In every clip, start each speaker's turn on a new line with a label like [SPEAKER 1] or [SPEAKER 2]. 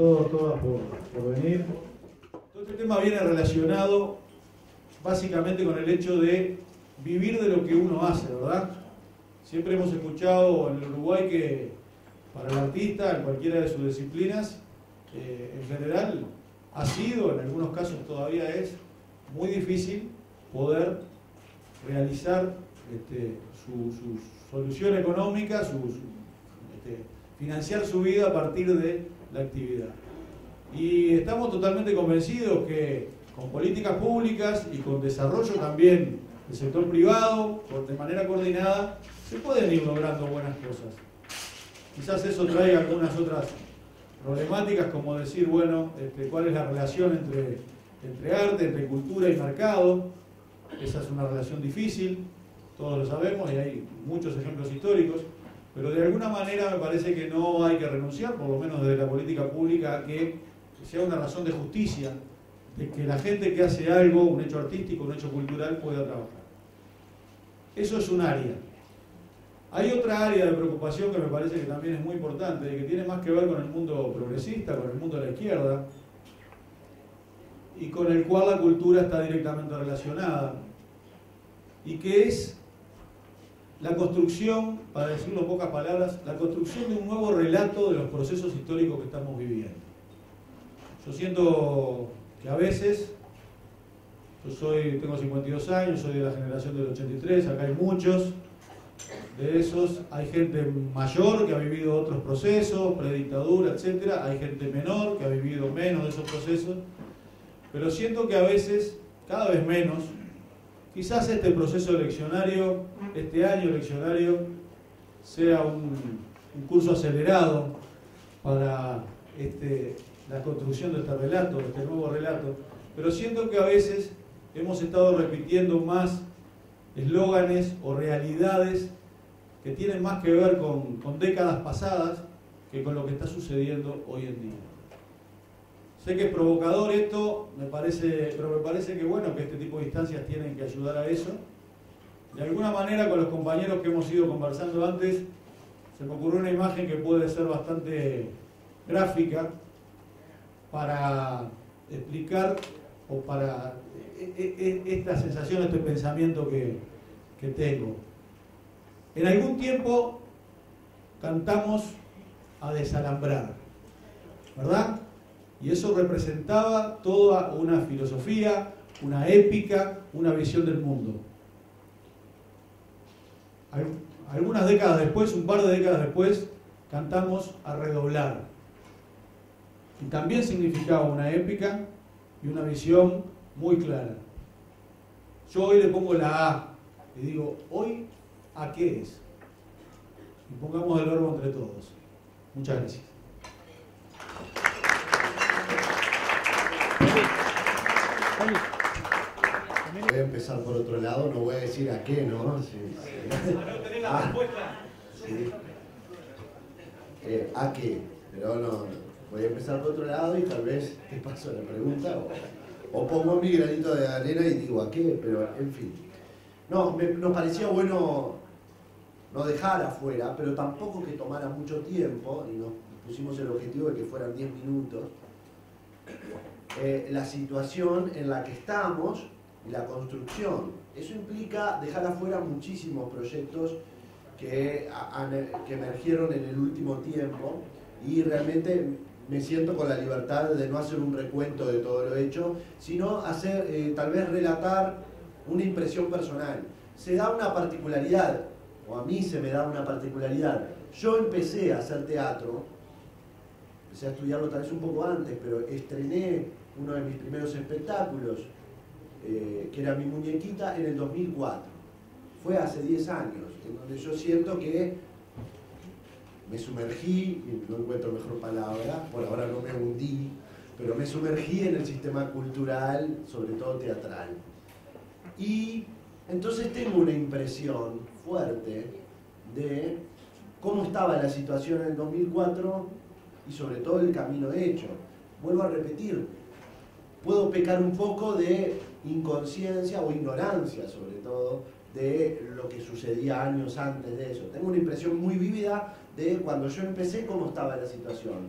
[SPEAKER 1] todas por venir. Todo este tema viene relacionado básicamente con el hecho de vivir de lo que uno hace, ¿verdad? Siempre hemos escuchado en el Uruguay que para el artista, en cualquiera de sus disciplinas, en general ha sido, en algunos casos todavía es, muy difícil poder realizar su solución económica, financiar su vida a partir de la actividad. Y estamos totalmente convencidos que con políticas públicas y con desarrollo también del sector privado, de manera coordinada, se pueden ir logrando buenas cosas. Quizás eso traiga algunas otras problemáticas, como decir, bueno, cuál es la relación entre arte, entre cultura y mercado. Esa es una relación difícil, todos lo sabemos y hay muchos ejemplos históricos, pero de alguna manera me parece que no hay que renunciar, por lo menos desde la política pública, a que sea una razón de justicia, de que la gente que hace algo, un hecho artístico, un hecho cultural, pueda trabajar. Eso es un área. Hay otra área de preocupación que me parece que también es muy importante y que tiene más que ver con el mundo progresista, con el mundo de la izquierda, y con el cual la cultura está directamente relacionada, y que es la construcción, para decirlo en pocas palabras, la construcción de un nuevo relato de los procesos históricos que estamos viviendo. Yo siento que a veces, tengo 52 años, soy de la generación del 83, acá hay muchos de esos, hay gente mayor que ha vivido otros procesos, predictadura, etc. Hay gente menor que ha vivido menos de esos procesos, pero siento que a veces, cada vez menos, quizás este proceso eleccionario, este año eleccionario, sea un curso acelerado para la construcción de este relato, de este nuevo relato, pero siento que a veces hemos estado repitiendo más eslóganes o realidades que tienen más que ver con décadas pasadas que con lo que está sucediendo hoy en día. Sé que es provocador esto, pero me parece que bueno, que este tipo de instancias tienen que ayudar a eso. De alguna manera, con los compañeros que hemos ido conversando antes, se me ocurrió una imagen que puede ser bastante gráfica para explicar o para esta sensación, este pensamiento que tengo. En algún tiempo cantamos a desalambrar, ¿verdad? Y eso representaba toda una filosofía, una épica, una visión del mundo. Algunas décadas después, un par de décadas después, cantamos a redoblar. Y también significaba una épica y una visión muy clara. Yo hoy le pongo la A y digo, ¿hoy a qué es? Y pongamos el verbo entre todos. Muchas gracias.
[SPEAKER 2] Voy a empezar por otro lado, no voy a decir a qué, ¿no? Sí.
[SPEAKER 1] Para no tener la respuesta.
[SPEAKER 2] Sí. ¿A qué? Pero no, voy a empezar por otro lado y tal vez te paso la pregunta o pongo mi granito de arena y digo a qué, pero en fin. No, nos parecía bueno no dejar afuera, pero tampoco que tomara mucho tiempo, y nos pusimos el objetivo de que fueran 10 minutos, la situación en la que estamos y la construcción. Eso implica dejar afuera muchísimos proyectos que emergieron en el último tiempo y realmente me siento con la libertad de no hacer un recuento de todo lo hecho, sino hacer, tal vez relatar una impresión personal. Se da una particularidad, o a mí se me da una particularidad. Yo empecé a hacer teatro, empecé a estudiarlo tal vez un poco antes, pero estrené uno de mis primeros espectáculos, que era Mi Muñequita, en el 2004. Fue hace 10 años, en donde yo siento que me sumergí, y no encuentro mejor palabra, por ahora no me hundí, pero me sumergí en el sistema cultural, sobre todo teatral. Y entonces tengo una impresión fuerte de cómo estaba la situación en el 2004 y sobre todo el camino hecho. Vuelvo a repetir, puedo pecar un poco de inconsciencia o ignorancia, sobre todo, de lo que sucedía años antes de eso. Tengo una impresión muy vívida de cuando yo empecé, cómo estaba la situación.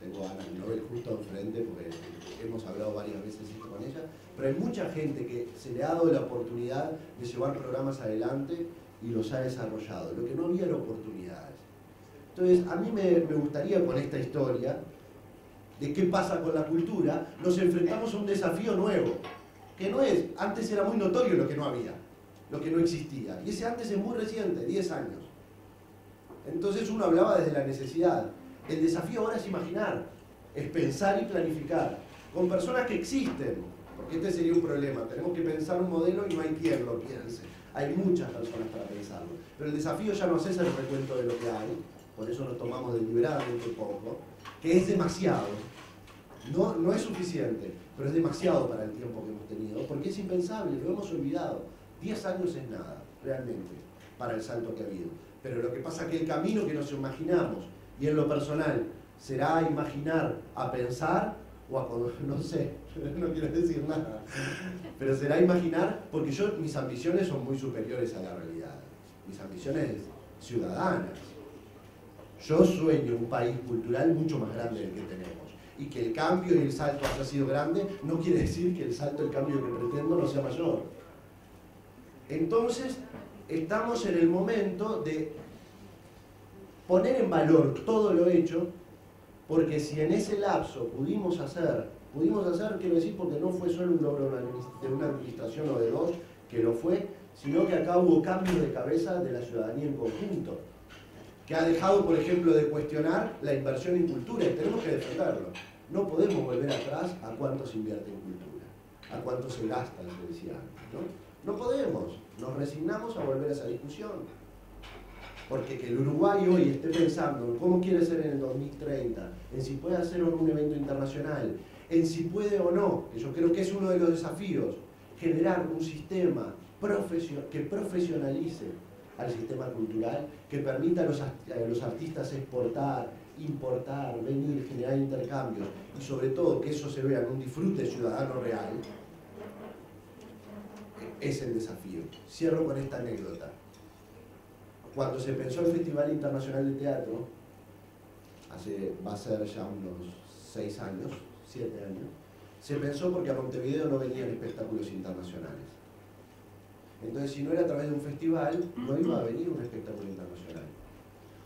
[SPEAKER 2] tengo a Ana Nobel justo enfrente porque hemos hablado varias veces esto con ella, pero hay mucha gente que se le ha dado la oportunidad de llevar programas adelante y los ha desarrollado, lo que no había era oportunidades. Entonces, a mí me gustaría con esta historia de qué pasa con la cultura, nos enfrentamos a un desafío nuevo, que no es, antes era muy notorio lo que no había, lo que no existía, y ese antes es muy reciente, 10 años. Entonces uno hablaba desde la necesidad. El desafío ahora es imaginar, es pensar y planificar, con personas que existen, porque este sería un problema, tenemos que pensar un modelo y no hay quien lo piense, hay muchas personas para pensarlo, pero el desafío ya no es el recuento de lo que hay, por eso nos tomamos deliberadamente poco, que es demasiado, no es suficiente, pero es demasiado para el tiempo que hemos tenido, porque es impensable, lo hemos olvidado. 10 años es nada, realmente, para el salto que ha habido. Pero lo que pasa es que el camino que nos imaginamos, y en lo personal, será imaginar a pensar, o a, no sé, no quiero decir nada, pero será imaginar, porque mis ambiciones son muy superiores a la realidad, mis ambiciones ciudadanas. Yo sueño un país cultural mucho más grande del que tenemos. Y que el cambio y el salto haya sido grande, no quiere decir que el salto, el cambio que pretendo no sea mayor. Entonces, estamos en el momento de poner en valor todo lo hecho, porque si en ese lapso pudimos hacer, quiero decir, porque no fue solo un logro de una administración o de dos, que lo fue, sino que acá hubo cambios de cabeza de la ciudadanía en conjunto, que ha dejado, por ejemplo, de cuestionar la inversión en cultura, y tenemos que defenderlo. No podemos volver atrás a cuánto se invierte en cultura, a cuánto se gasta, se decía antes, ¿no? No podemos, nos resignamos a volver a esa discusión. Porque que el Uruguay hoy esté pensando en cómo quiere ser en el 2030, en si puede hacer o no un evento internacional, en si puede o no, que yo creo que es uno de los desafíos, generar un sistema que profesionalice al sistema cultural, que permita a los artistas exportar, importar, venir, generar intercambios y sobre todo que eso se vea en un disfrute ciudadano real, es el desafío. Cierro con esta anécdota. Cuando se pensó el Festival Internacional de Teatro, va a ser ya unos 6 años, 7 años, se pensó porque a Montevideo no venían espectáculos internacionales. Entonces, si no era a través de un festival, no iba a venir un espectáculo internacional.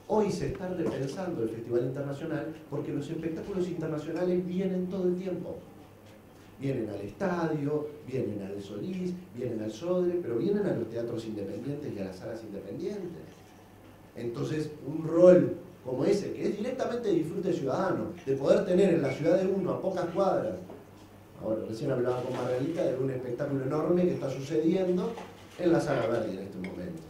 [SPEAKER 2] Hoy se está repensando el Festival Internacional porque los espectáculos internacionales vienen todo el tiempo. Vienen al estadio, vienen al Solís, vienen al Sodre, pero vienen a los teatros independientes y a las salas independientes. Entonces, un rol como ese, que es directamente de disfrute ciudadano, de poder tener en la ciudad de uno, a pocas cuadras, ahora recién hablaba con Margarita de un espectáculo enorme que está sucediendo en la Sala Verdi en este momento.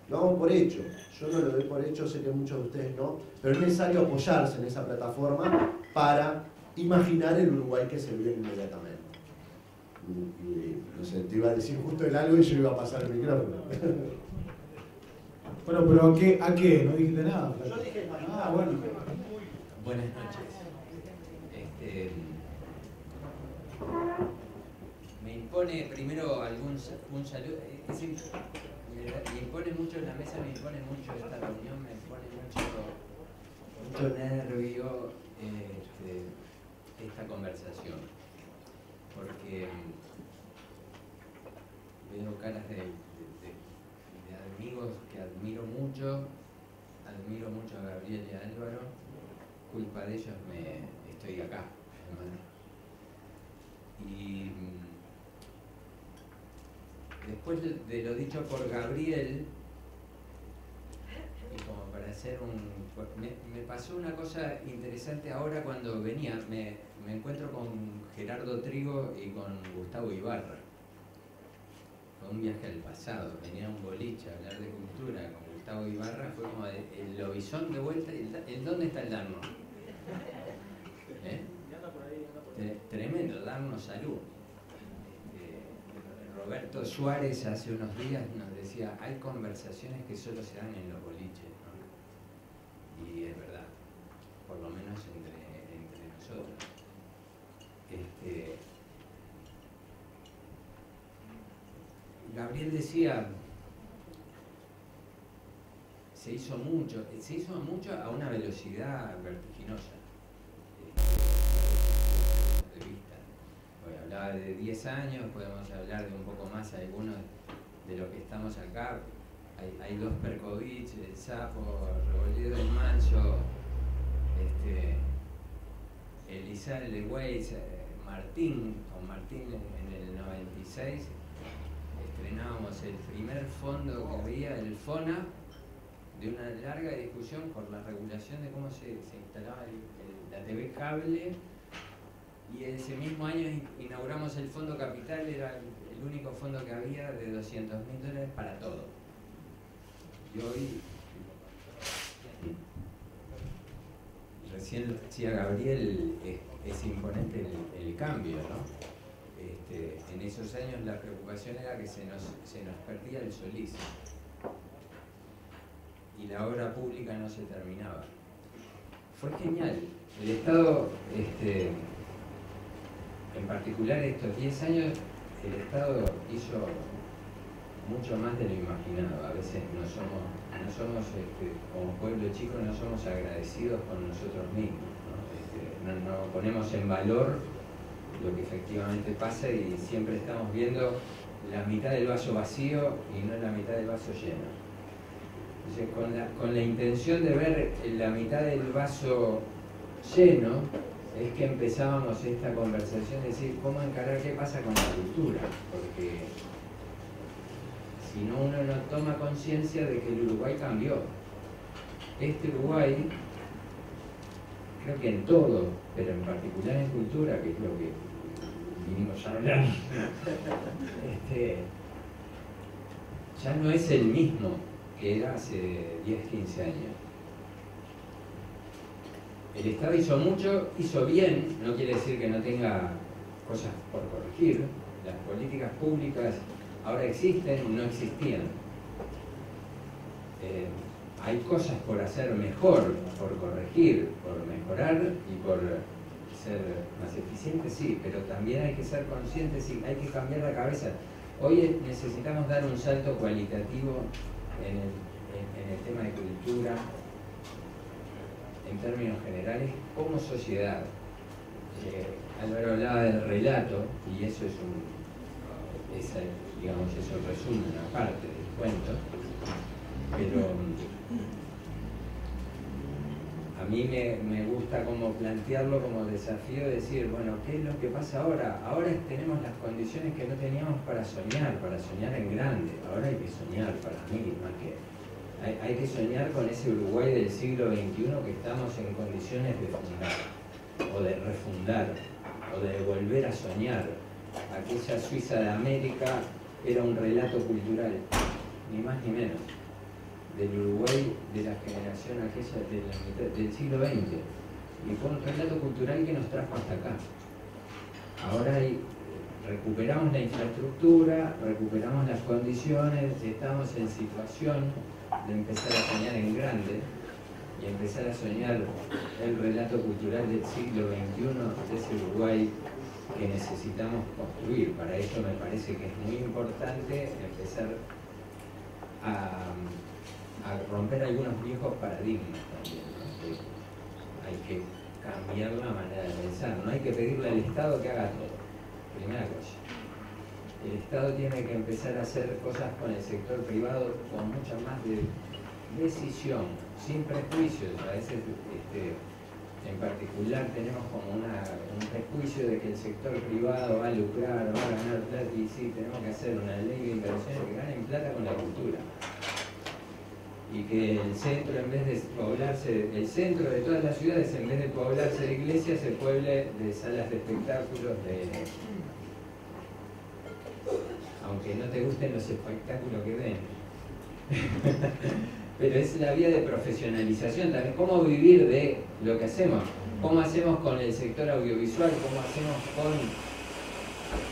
[SPEAKER 2] Lo damos por hecho, yo no lo doy por hecho, sé que muchos de ustedes no, pero es necesario apoyarse en esa plataforma para imaginar el Uruguay que se vive inmediatamente. No sé, te iba a decir justo el algo y yo iba a pasar el micrófono.
[SPEAKER 1] Bueno, pero ¿a qué? No dijiste nada.
[SPEAKER 2] Yo dije imaginar.
[SPEAKER 1] Ah, bueno.
[SPEAKER 3] Buenas noches. Me impone primero un saludo. Me impone mucho en la mesa, me impone mucho esta reunión, me impone mucho nervio esta conversación. Porque veo caras de amigos que admiro mucho a Gabriel y a Álvaro, culpa de ellos estoy acá, hermano. Y después de lo dicho por Gabriel, y como para hacer me pasó una cosa interesante ahora cuando venía, me encuentro con Gerardo Trigo y con Gustavo Ibarra. Un viaje al pasado, venía a un boliche a hablar de cultura con Gustavo Ibarra, fue como el lobizón de vuelta, ¿dónde está el Darno? Tremendo, Darno salud. Roberto Suárez hace unos días nos decía, hay conversaciones que solo se dan en los boliches, ¿no? Y es verdad, por lo menos entre nosotros. Gabriel decía, se hizo mucho a una velocidad vertiginosa. hablaba de 10 años, podemos hablar de un poco más algunos de los que estamos acá. Hay dos Perkovich, el Sapo, Rebolledo, el Mancho, Elizalde Weiss, Martín en el 96. Estrenábamos el primer fondo que había, el FONA, de una larga discusión por la regulación de cómo se instalaba la TV cable, y ese mismo año inauguramos el Fondo Capital, era el único fondo que había de $200.000 para todo. Y hoy, recién lo decía Gabriel, es imponente el cambio, ¿no? En esos años la preocupación era que se nos perdía el Solís y la obra pública no se terminaba. Fue genial. El Estado, en particular estos 10 años, el Estado hizo mucho más de lo imaginado. A veces no somos como pueblo chico, no somos agradecidos con nosotros mismos, ¿no? No ponemos en valor lo que efectivamente pasa y siempre estamos viendo la mitad del vaso vacío y no la mitad del vaso lleno. Entonces, con la intención de ver la mitad del vaso lleno, es que empezábamos esta conversación de decir cómo encarar qué pasa con la cultura, porque si no, uno no toma conciencia de que el Uruguay cambió. Este Uruguay, creo que en todo, pero en particular en cultura, que es lo que vinimos a hablar, ya no es el mismo que era hace 10, 15 años. El Estado hizo mucho, hizo bien, no quiere decir que no tenga cosas por corregir. Las políticas públicas ahora existen, no existían. Hay cosas por hacer mejor, por corregir, por mejorar y por ser más eficientes, sí, pero también hay que ser conscientes y hay que cambiar la cabeza. Hoy necesitamos dar un salto cualitativo en el tema de cultura, en términos generales, como sociedad. Álvaro hablaba del relato, y eso eso resume una parte del cuento, pero a mí me gusta como plantearlo como desafío, decir, bueno, ¿qué es lo que pasa ahora? Ahora tenemos las condiciones que no teníamos para soñar en grande. Ahora hay que soñar, para mí, más que hay que soñar con ese Uruguay del siglo XXI que estamos en condiciones de fundar, o de refundar, o de volver a soñar. Aquella Suiza de América era un relato cultural, ni más ni menos, del Uruguay de la generación aquella de la mitad del siglo XX. Y fue un relato cultural que nos trajo hasta acá. Ahora recuperamos la infraestructura, recuperamos las condiciones, estamos en situación de empezar a soñar en grande y empezar a soñar el relato cultural del siglo XXI, de ese Uruguay que necesitamos construir. Para eso me parece que es muy importante empezar a romper algunos viejos paradigmas también, ¿no? Hay que cambiar la manera de pensar, no hay que pedirle al Estado que haga todo. Primera cosa, el Estado tiene que empezar a hacer cosas con el sector privado con mucha más decisión, sin prejuicios. A veces, en particular, tenemos como un prejuicio de que el sector privado va a lucrar, va a ganar plata, y sí, tenemos que hacer una ley de inversiones que ganen plata con la cultura. Y que el centro, en vez de poblarse, el centro de todas las ciudades, en vez de poblarse de iglesias, se pueble de salas de espectáculos, aunque no te gusten los espectáculos que ven. Pero es la vía de profesionalización también. ¿Cómo vivir de lo que hacemos? ¿Cómo hacemos con el sector audiovisual? ¿Cómo hacemos con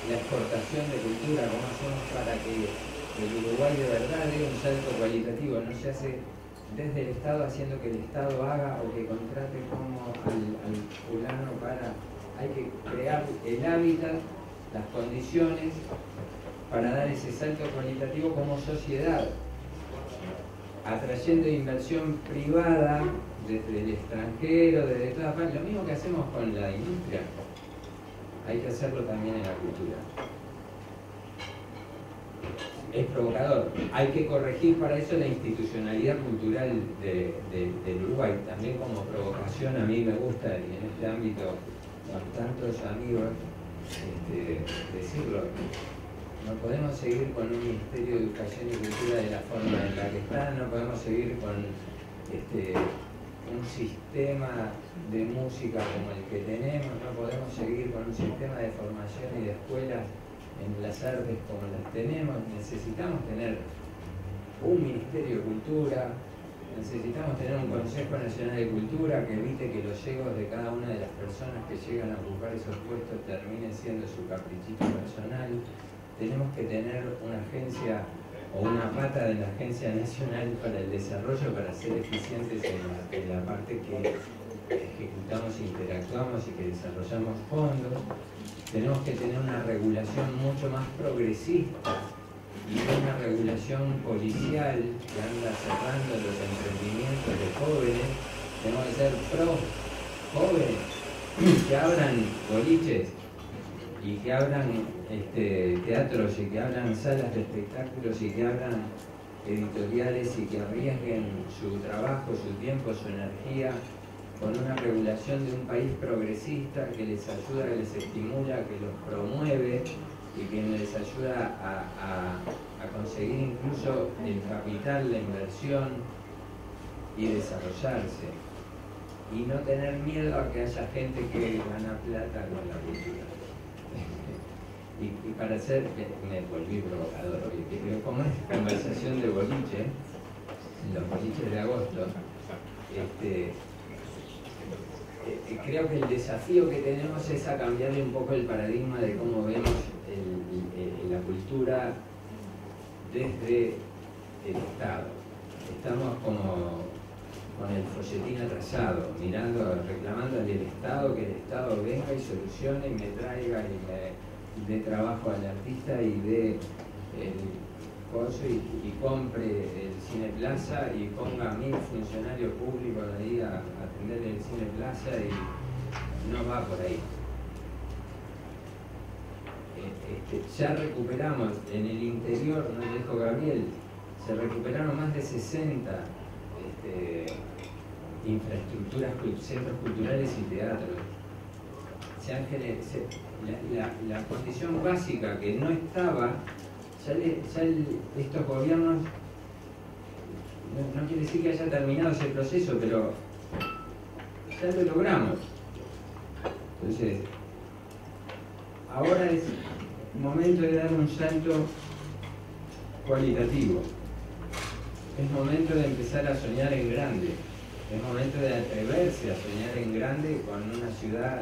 [SPEAKER 3] la exportación de cultura? ¿Cómo hacemos para que el Uruguay de verdad dé un salto cualitativo? No se hace desde el Estado haciendo que el Estado haga o que contrate como al fulano para... Hay que crear el hábitat, las condiciones para dar ese salto cualitativo como sociedad, atrayendo inversión hay que hacerlo también en la cultura. Es provocador. Hay que corregir para eso la institucionalidad cultural del Uruguay. También como provocación a mí me gusta, y en este ámbito con tantos amigos, decirlo. No podemos seguir con un Ministerio de Educación y Cultura de la forma en la que está, no podemos seguir con un sistema de música como el que tenemos, no podemos seguir con un sistema de formación y de escuelas en las artes como las tenemos. Necesitamos tener un Ministerio de Cultura, necesitamos tener un Consejo Nacional de Cultura que evite que los egos de cada una de las personas que llegan a ocupar esos puestos terminen siendo su caprichito personal. Tenemos que tener una agencia o una pata de la Agencia Nacional para el Desarrollo para ser eficientes en la parte que ejecutamos, interactuamos y que desarrollamos fondos. Tenemos que tener una regulación mucho más progresista y una regulación policial que anda cerrando los emprendimientos de jóvenes. Tenemos que ser pro jóvenes, que abran boliches y que abran teatros y que abran salas de espectáculos y que abran editoriales y que arriesguen su trabajo, su tiempo, su energía con una regulación de un país progresista que les ayuda, que les estimula, que los promueve y que les ayuda a conseguir incluso el capital, la inversión y desarrollarse. Y no tener miedo a que haya gente que gana plata con la cultura. Y para hacer, me volví provocador hoy, como es conversación de boliche, los boliches de agosto, creo que el desafío que tenemos es a cambiarle un poco el paradigma de cómo vemos la cultura desde el Estado. Estamos como con el folletín atrasado, mirando, reclamando al Estado, que el Estado venga y solucione y me traiga y me dé trabajo al artista y dé el coso y compre el Cine Plaza y ponga a 1000 funcionarios públicos ahí a atender el Cine Plaza, y no va por ahí. Ya recuperamos en el interior, nos dijo Gabriel, se recuperaron más de 60 infraestructuras, centros culturales y teatros. La condición básica que no estaba, estos gobiernos, no quiere decir que haya terminado ese proceso, pero ya lo logramos. Entonces, ahora es momento de dar un salto cualitativo. Es momento de empezar a soñar en grande. Es momento de atreverse a soñar en grande con una ciudad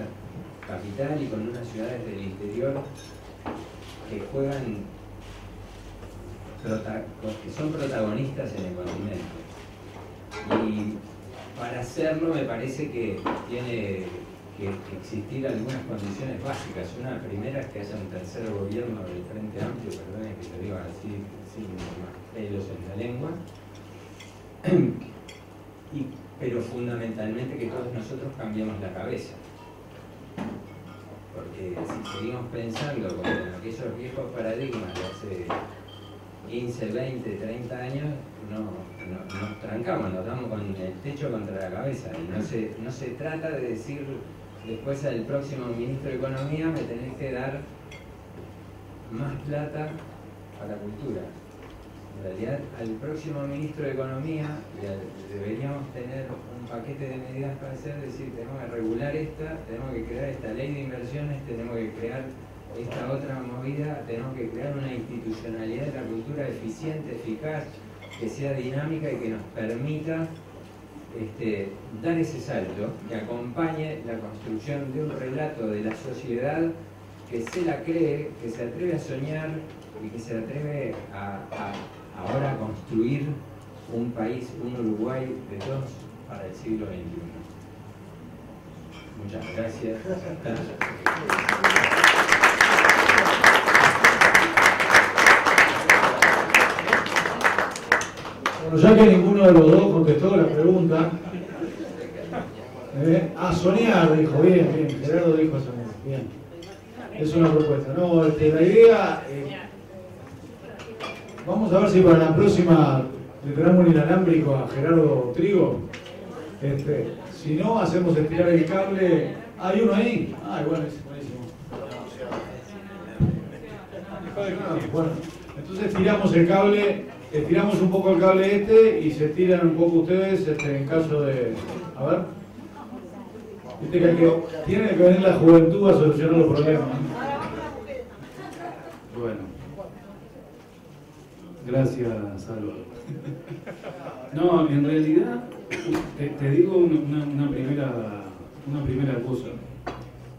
[SPEAKER 3] capital y con unas ciudades del interior que juegan, que son protagonistas en el continente. Y para hacerlo me parece que tiene que existir algunas condiciones básicas. Una primera es que haya un tercer gobierno del Frente Amplio, perdón que lo digo así sin más pelos en la lengua, pero fundamentalmente que todos nosotros cambiemos la cabeza. Porque si seguimos pensando como en aquellos viejos paradigmas de hace 15, 20, 30 años, nos trancamos, nos damos con el techo contra la cabeza. Y no se trata de decir después al próximo ministro de Economía me tenés que dar más plata para cultura. En realidad, al próximo ministro de Economía deberíamos tener un paquete de medidas para hacer, decir, tenemos que regular esta, tenemos que crear esta ley de inversiones, tenemos que crear esta otra movida, tenemos que crear una institucionalidad de la cultura eficiente, eficaz, que sea dinámica y que nos permita dar ese salto, que acompañe la construcción de un relato de la sociedad que se la cree, que se atreve a soñar y que se atreve ahora a construir un país, un Uruguay de todos para el siglo XXI. Muchas gracias.
[SPEAKER 1] Bueno, ya que ninguno de los dos contestó la pregunta, soñar, dijo, bien, Gerardo dijo soñar, bien. es una propuesta. No, la idea, vamos a ver si para la próxima le traemos un inalámbrico a Gerardo Trigo. Si no, hacemos estirar el cable. ¿Hay uno ahí? Ah, bueno, es buenísimo. Bueno, entonces tiramos el cable, estiramos un poco el cable y se tiran un poco ustedes en caso de... A ver. Viste que tiene que venir la juventud a solucionar los problemas.
[SPEAKER 4] Bueno. Gracias, Salvador. No, en realidad, te digo una primera cosa.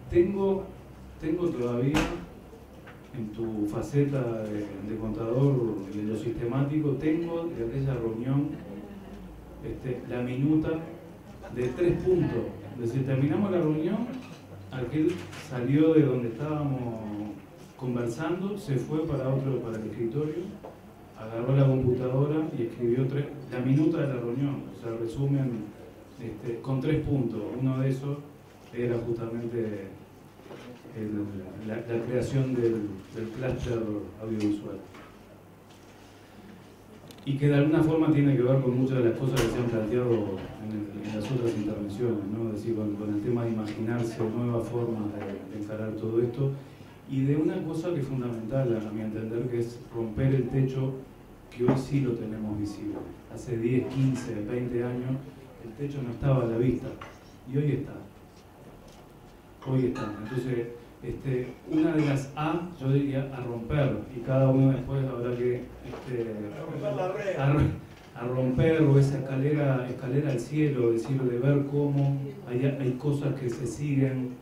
[SPEAKER 4] Tengo todavía, en tu faceta de contador y de lo sistemático, tengo de aquella reunión la minuta de 3 puntos. Desde que terminamos la reunión, aquel salió de donde estábamos conversando, se fue para el escritorio, agarró la computadora y escribió la minuta de la reunión, o sea, resumen con 3 puntos. Uno de esos era justamente la creación del clúster audiovisual. Y que de alguna forma tiene que ver con muchas de las cosas que se han planteado en las otras intervenciones, ¿no? Es decir, con el tema de imaginarse nuevas formas de encarar todo esto, y de una cosa que es fundamental a mi entender, que es romper el techo que hoy sí lo tenemos visible. Hace 10, 15, 20 años el techo no estaba a la vista, y hoy está. Hoy está. Entonces, una de las yo diría, a romper, y cada uno después habrá que a romper, o esa escalera al cielo, es decir, de ver cómo hay cosas que se siguen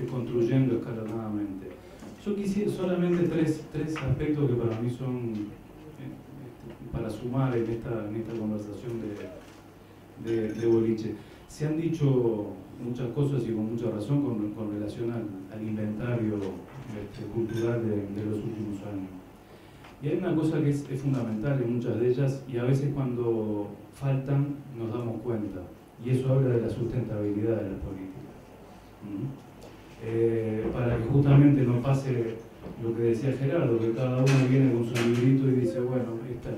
[SPEAKER 4] construyendo escalonadamente. Yo quisiera solamente tres aspectos que para mí son para sumar en esta conversación de boliche. Se han dicho muchas cosas y con mucha razón con relación al inventario cultural de los últimos años. Y hay una cosa que es fundamental en muchas de ellas, y a veces cuando faltan nos damos cuenta, y eso habla de la sustentabilidad de la política. Para que justamente no pase lo que decía Gerardo, que cada uno viene con su librito y dice, bueno, esta es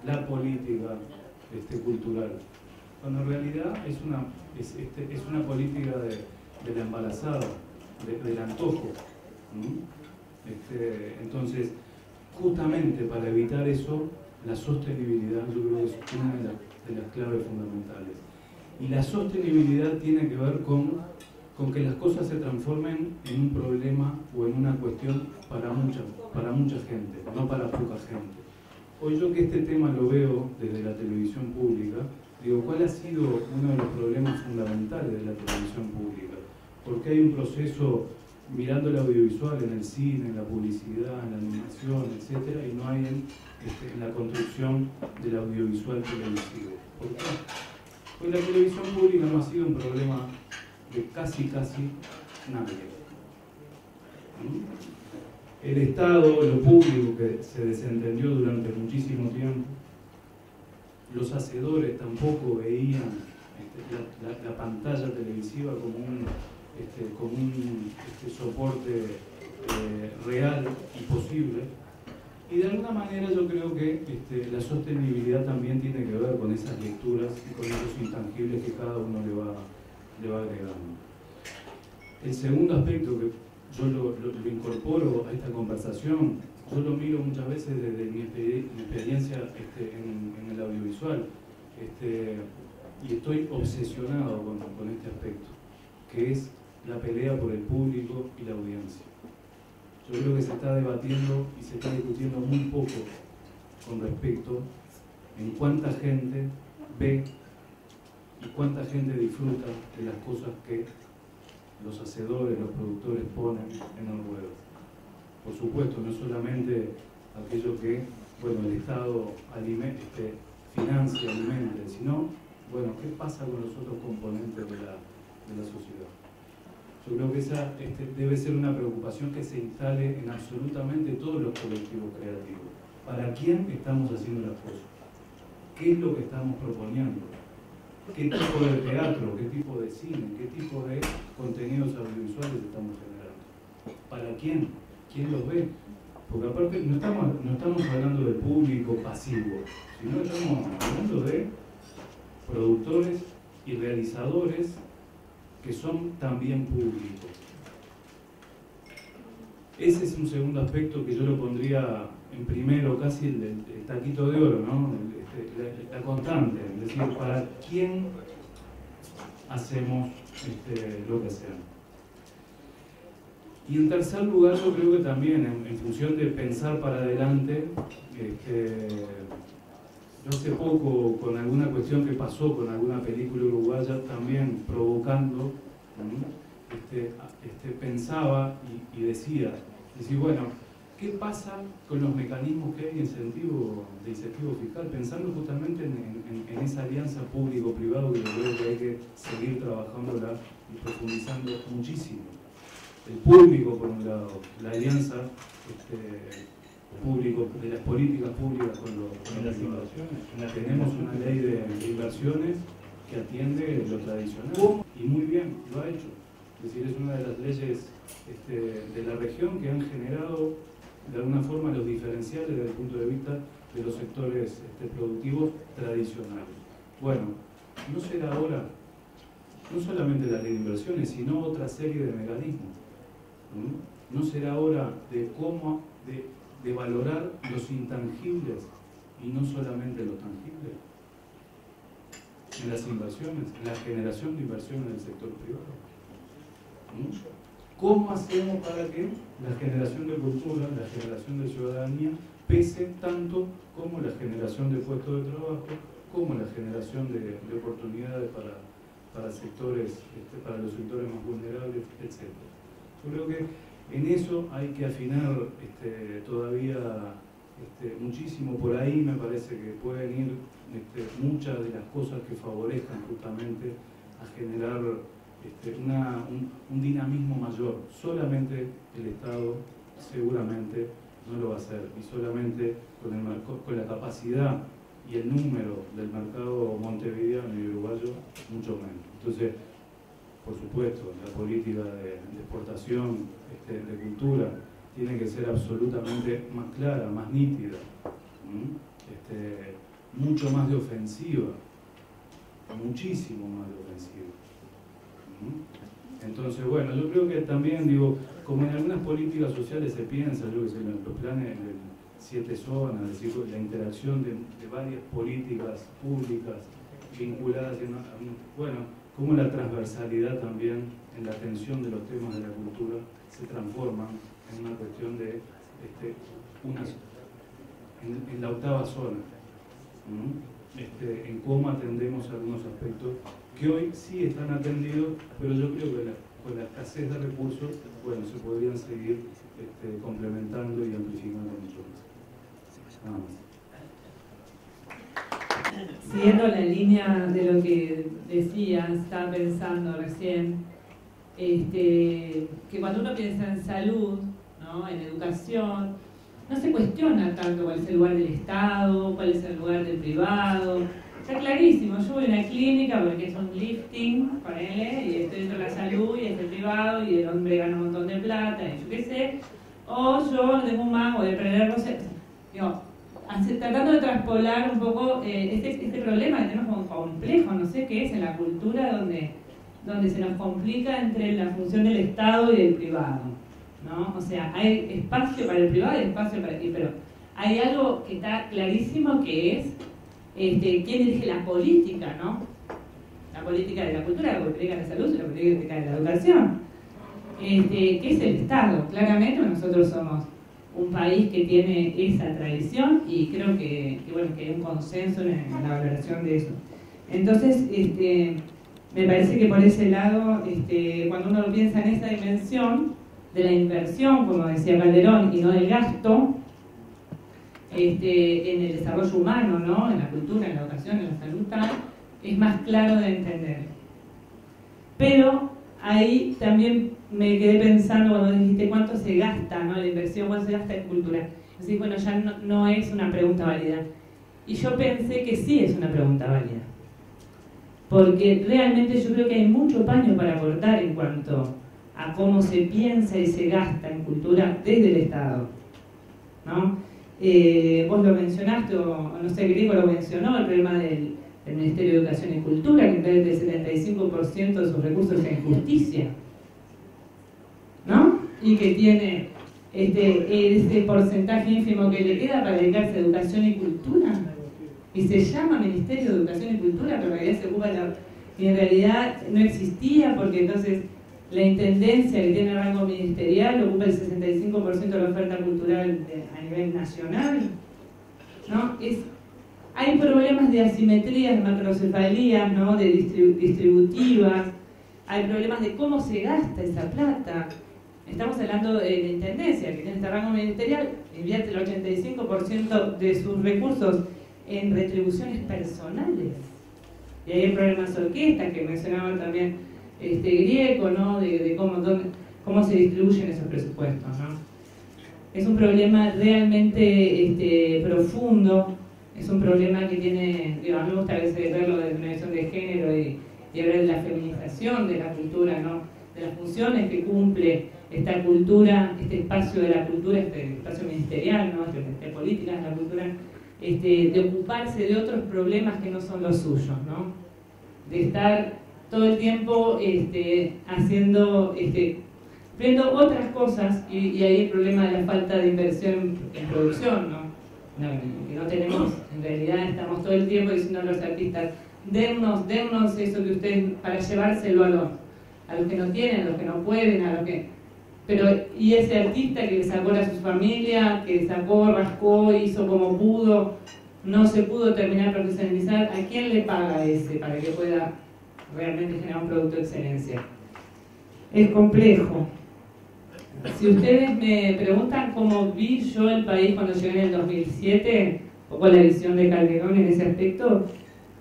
[SPEAKER 4] la política cultural. Cuando en realidad es una política de la embarazada, del antojo. Entonces, justamente para evitar eso, la sostenibilidad yo creo que es una de las claves fundamentales. Y la sostenibilidad tiene que ver con que las cosas se transformen en un problema o en una cuestión para mucha gente, no para poca gente. Hoy yo que este tema lo veo desde la televisión pública, digo, ¿cuál ha sido uno de los problemas fundamentales de la televisión pública? Porque hay un proceso mirando el audiovisual en el cine, en la publicidad, en la animación, etc., y no hay en la construcción del audiovisual televisivo. ¿Por qué? Porque la televisión pública no ha sido un problema de casi nadie. El Estado, lo público que se desentendió durante muchísimo tiempo, los hacedores tampoco veían la pantalla televisiva como un soporte real y posible. Y de alguna manera yo creo que la sostenibilidad también tiene que ver con esas lecturas y con esos intangibles que cada uno le va agregando. El segundo aspecto que yo lo incorporo a esta conversación, yo lo miro muchas veces desde mi experiencia en el audiovisual, y estoy obsesionado con este aspecto, que es la pelea por el público y la audiencia. Yo creo que se está debatiendo y se está discutiendo muy poco con respecto en cuánta gente ve y cuánta gente disfruta de las cosas que los hacedores, los productores ponen en el ruedo. Por supuesto, no solamente aquello que, el Estado financia, alimente, sino, ¿qué pasa con los otros componentes de la sociedad? Yo creo que esa debe ser una preocupación que se instale en absolutamente todos los colectivos creativos. ¿Para quién estamos haciendo las cosas? ¿Qué es lo que estamos proponiendo? ¿Qué tipo de teatro, qué tipo de cine, qué tipo de contenidos audiovisuales estamos generando? ¿para quién? ¿Quién los ve? Porque aparte no estamos hablando de público pasivo, sino estamos hablando de productores y realizadores que son también públicos. Ese es un segundo aspecto que yo lo pondría en primero, casi el taquito de oro, ¿no? La constante, es decir, ¿para quién hacemos lo que hacemos? Y en tercer lugar, yo creo que también, en función de pensar para adelante, yo hace poco, con alguna cuestión que pasó con alguna película uruguaya, también provocando, pensaba y decía, bueno, ¿qué pasa con los mecanismos que hay de incentivo fiscal? Pensando justamente en esa alianza público-privado que yo creo que hay que seguir trabajándola y profundizando muchísimo. El público, por un lado, la alianza público, de las políticas públicas con las inversiones. Tenemos una ley de inversiones que atiende lo tradicional y muy bien, lo ha hecho. Es decir, es una de las leyes de la región que han generado de alguna forma los diferenciales desde el punto de vista de los sectores productivos tradicionales. Bueno, ¿no será ahora no solamente la ley de inversiones, sino otra serie de mecanismos? ¿No será hora de valorar los intangibles y no solamente los tangibles? En las inversiones, en la generación de inversiones del sector privado. ¿Cómo hacemos para que la generación de cultura, la generación de ciudadanía pese tanto como la generación de puestos de trabajo, como la generación de oportunidades para sectores, para los sectores más vulnerables, etc.? Yo creo que en eso hay que afinar todavía muchísimo. Por ahí me parece que pueden ir muchas de las cosas que favorezcan justamente a generar un dinamismo mayor. Solamente el Estado seguramente no lo va a hacer, y solamente con la capacidad y el número del mercado montevideano y uruguayo, mucho menos. Entonces, por supuesto, la política de exportación de cultura tiene que ser absolutamente más clara, más nítida, mucho más de ofensiva, muchísimo más de ofensiva. Entonces, bueno, yo creo que también, como en algunas políticas sociales se piensa, yo que sé, en los planes de 7 zonas, es decir, la interacción de varias políticas públicas vinculadas cómo la transversalidad también en la atención de los temas de la cultura se transforma en una cuestión de en la octava zona, en cómo atendemos algunos aspectos que hoy sí están atendidos, pero yo creo que con la escasez de recursos, se podrían seguir complementando y amplificando mucho más. Nada más.
[SPEAKER 5] Siguiendo la línea de lo que decías, estaba pensando recién, que cuando uno piensa en salud, ¿no?, en educación, no se cuestiona tanto cuál es el lugar del Estado, cuál es el lugar del privado. Está clarísimo, yo voy a una clínica porque es un lifting, ponele, y estoy dentro de la salud, y es el privado, y el hombre gana un montón de plata, y yo qué sé, o yo tengo un mango de perder, no sé, tratando de traspolar un poco este problema que tenemos como complejo, no sé qué es, en la cultura donde se nos complica entre la función del Estado y del privado, ¿no? O sea, hay espacio para el privado y espacio para el... Pero hay algo que está clarísimo, que es quién dirige la política, ¿no? La política de la cultura, la política de la salud y la política de la educación. Que es el Estado. Claramente nosotros somos un país que tiene esa tradición y creo que hay un consenso en la valoración de eso. Entonces, me parece que por ese lado, cuando uno lo piensa en esa dimensión de la inversión, como decía Calderón, y no del gasto, en el desarrollo humano, ¿no?, en la cultura, en la educación, en la salud, es más claro de entender. Pero ahí también me quedé pensando cuando dijiste cuánto se gasta, ¿no?, la inversión, cuánto se gasta en cultura. Así, ya no es una pregunta válida. Y yo pensé que sí es una pregunta válida. Porque realmente yo creo que hay mucho paño para cortar en cuanto a cómo se piensa y se gasta en cultura desde el Estado, ¿no? Vos lo mencionaste, o no sé, Griego lo mencionó, el problema del Ministerio de Educación y Cultura, que invierte el 75% de sus recursos en justicia, ¿no? Y que tiene ese porcentaje ínfimo que le queda para dedicarse a educación y cultura, y se llama Ministerio de Educación y Cultura, pero en realidad se ocupa y en realidad no existía, porque entonces la intendencia, que tiene rango ministerial, ocupa el 65% de la oferta cultural a nivel nacional, ¿no? Hay problemas de asimetrías, de macrocefalías, ¿no? De distributivas, hay problemas de cómo se gasta esa plata. Estamos hablando de la intendencia, que tiene este rango ministerial, invierte el 85% de sus recursos en retribuciones personales. Y ahí hay problemas de orquesta, que mencionaba también Grieco, ¿no? De cómo se distribuyen esos presupuestos, ¿no? Es un problema realmente profundo, es un problema que tiene, a mí me gusta a veces verlo desde una visión de género y hablar de la feminización de la cultura, ¿no? De las funciones que cumple esta cultura, este espacio de la cultura, este espacio ministerial, ¿no? Este políticas de la cultura, de ocuparse de otros problemas que no son los suyos, ¿no? De estar todo el tiempo viendo otras cosas, y ahí el problema de la falta de inversión en producción, ¿no? Que no tenemos, en realidad estamos todo el tiempo diciendo a los artistas, dennos eso que ustedes, para llevárselo a los que no tienen, a los que no pueden, y ese artista que le sacó a su familia, que sacó, rascó, hizo como pudo, no se pudo terminar profesionalizar, ¿a quién le paga ese para que pueda realmente generar un producto de excelencia? Es complejo. Si ustedes me preguntan cómo vi yo el país cuando llegué en el 2007, un poco la visión de Calderón en ese aspecto,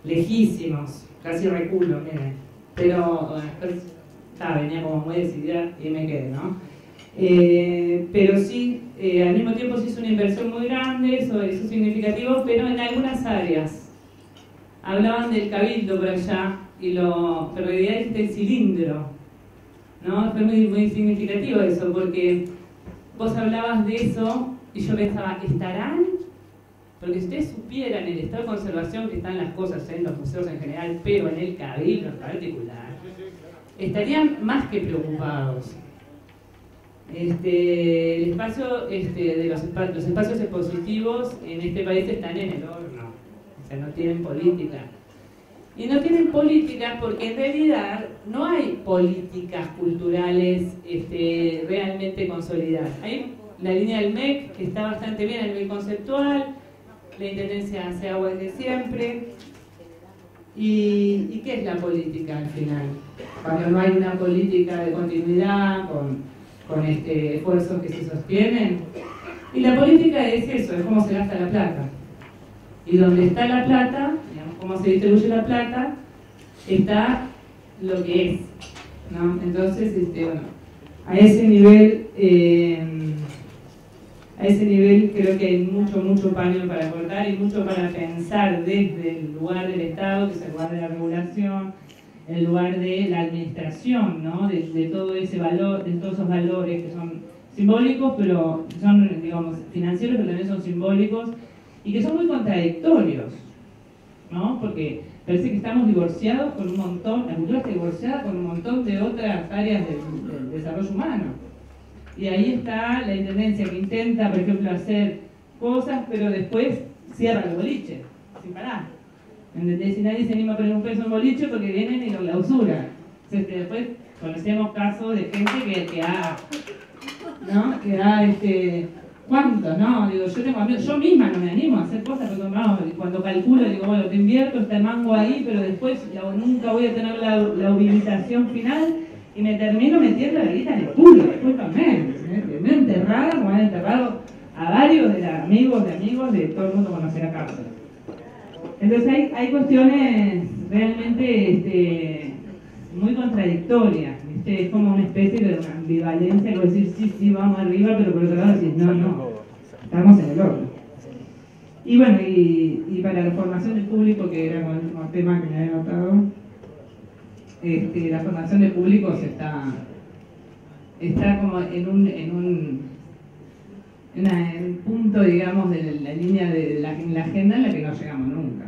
[SPEAKER 5] lejísimos, casi reculo, miren. Pero después venía como muy decidida y me quedé, ¿no? Pero sí, al mismo tiempo se hizo una inversión muy grande, eso significativo, pero en algunas áreas. Hablaban del cabildo por allá, pero en realidad el cilindro, ¿no? Fue muy, muy significativo eso, porque vos hablabas de eso y yo pensaba, ¿estarán? Porque si ustedes supieran el estado de conservación que están las cosas en los museos en general, pero en el cabildo en particular, estarían más que preocupados. El espacio los espacios expositivos en este país están en el horno, o sea, no tienen política. Y no tienen políticas porque en realidad no hay políticas culturales realmente consolidadas. Hay la línea del MEC, que está bastante bien a nivel conceptual, la intendencia hace agua desde siempre. ¿Y qué es la política al final? Cuando no hay una política de continuidad, con esfuerzos que se sostienen. Y la política es eso, es cómo se gasta la plata. Y donde está la plata, digamos, cómo se distribuye la plata, está lo que es, ¿no? Entonces, a ese nivel creo que hay mucho paño para cortar y mucho para pensar desde el lugar del Estado, que es el lugar de la regulación, el lugar de la administración, ¿no? De todo ese valor, de todos esos valores que son simbólicos, pero son, digamos, financieros, pero también son simbólicos y que son muy contradictorios, ¿no? Porque parece que estamos divorciados con un montón, la cultura está divorciada con un montón de otras áreas del desarrollo humano. Y ahí está la intendencia que intenta, por ejemplo, hacer cosas, pero después cierra el boliche, sin parar. ¿Entendés? Y nadie se anima a poner un peso en boliche porque vienen y lo clausuran. Entonces, después conocemos casos de gente que ha, ¿no? ¿cuántos? No, digo, yo misma no me animo a hacer cosas porque cuando calculo digo, bueno, te invierto este mango ahí, pero después nunca voy a tener la habilitación final y me termino metiendo la guita en el culo, discúlpame. Me he enterrado, como han enterrado a varios de amigos, de todo el mundo conocer acá. Entonces hay cuestiones realmente muy contradictorias, ¿viste? Es como una especie de una ambivalencia, como decir sí, vamos arriba, pero por otro lado decir no, estamos en el horno. Y bueno, y para la formación del público, que era el último tema que me había notado, la formación de públicos está está como en un punto, digamos, de la línea de la agenda en la que no llegamos nunca.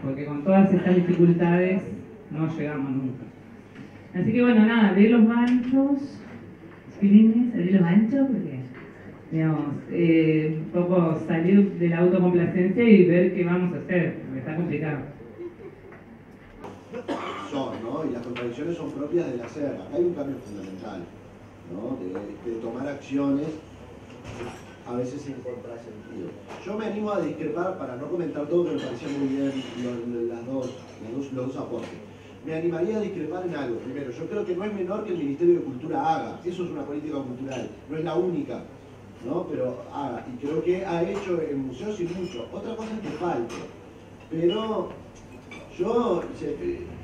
[SPEAKER 5] Porque con todas estas dificultades no llegamos nunca. Así que bueno, nada, abrir los ganchos, Spilines, abrir los ganchos, porque, digamos, un poco salir de la autocomplacencia y ver qué vamos a hacer, porque está complicado.
[SPEAKER 2] ¿No? Y las contradicciones son propias del hacer. Acá hay un cambio fundamental, ¿no? de tomar acciones a veces en contrasentido. Yo me animo a discrepar, para no comentar todo, que me parecía muy bien los dos aportes. Me animaría a discrepar en algo. Primero, yo creo que no es menor que el Ministerio de Cultura haga. Eso es una política cultural. No es la única, ¿no? Pero haga. Y creo que ha hecho en museos y mucho. Otra cosa es que falte. Pero yo,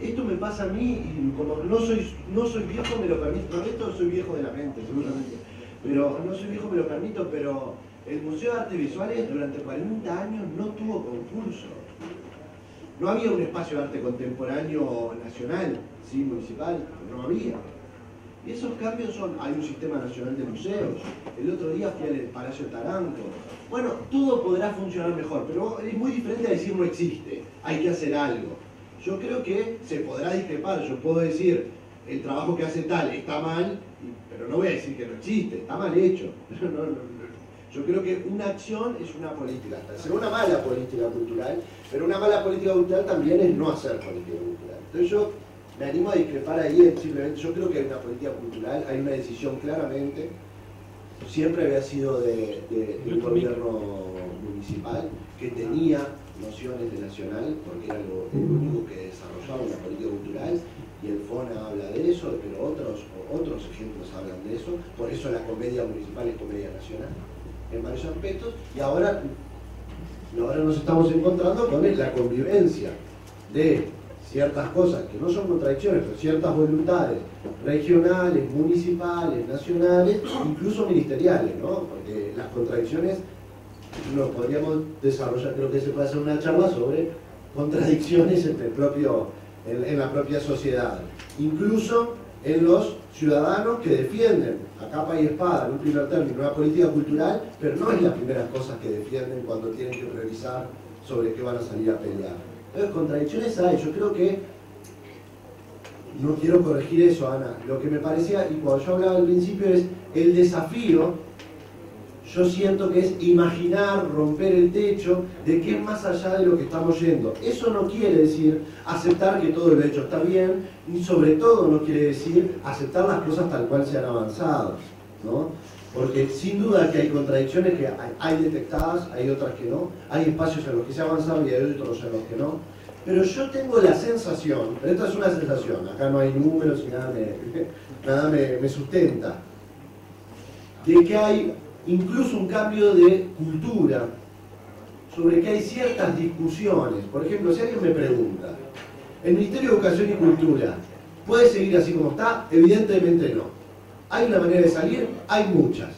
[SPEAKER 2] esto me pasa a mí, y como no soy viejo, me lo permito. No, esto soy viejo de la mente, seguramente. Pero no soy viejo, me lo permito, pero el Museo de Artes Visuales durante 40 años no tuvo concurso. No había un espacio de arte contemporáneo nacional, ¿sí? Municipal, no había. Y esos cambios son, hay un sistema nacional de museos. El otro día fui al Palacio Taranto. Bueno, todo podrá funcionar mejor, pero es muy diferente a decir no existe, hay que hacer algo. Yo creo que se podrá discrepar, yo puedo decir, el trabajo que hace tal está mal, pero no voy a decir que no existe, está mal hecho. Yo creo que una acción es una política, hasta ser una mala política cultural, pero una mala política cultural también es no hacer política cultural. Entonces yo me animo a discrepar ahí, simplemente yo creo que hay una política cultural, hay una decisión claramente, siempre había sido de un gobierno municipal que tenía nociones de nacional, porque era el único que desarrollaba una política cultural, y el FONA habla de eso, pero otros ejemplos hablan de eso, por eso la comedia municipal es comedia nacional, en varios aspectos, y ahora nos estamos encontrando con la convivencia de ciertas cosas que no son contradicciones, pero ciertas voluntades regionales, municipales, nacionales, incluso ministeriales, ¿no? Porque las contradicciones nos podríamos desarrollar, creo que se puede hacer una charla sobre contradicciones en la propia sociedad, incluso en los ciudadanos que defienden a capa y espada, en un primer término, una política cultural, pero no es las primeras cosas que defienden cuando tienen que priorizar sobre qué van a salir a pelear. Entonces, contradicciones hay. Yo creo que, no quiero corregir eso, Ana, lo que me parecía, y cuando yo hablaba al principio, es el desafío. Yo siento que es imaginar, romper el techo de qué es más allá de lo que estamos yendo. Eso no quiere decir aceptar que todo lo hecho está bien, y sobre todo no quiere decir aceptar las cosas tal cual se han avanzado, ¿no? Porque sin duda que hay contradicciones que hay detectadas, hay otras que no, hay espacios en los que se ha avanzado y hay otros en los que no. Pero yo tengo la sensación, pero esta es una sensación, acá no hay números y nada me sustenta, de que hay incluso un cambio de cultura, sobre que hay ciertas discusiones. Por ejemplo, si alguien me pregunta, ¿el Ministerio de Educación y Cultura puede seguir así como está? Evidentemente no. ¿Hay una manera de salir? Hay muchas.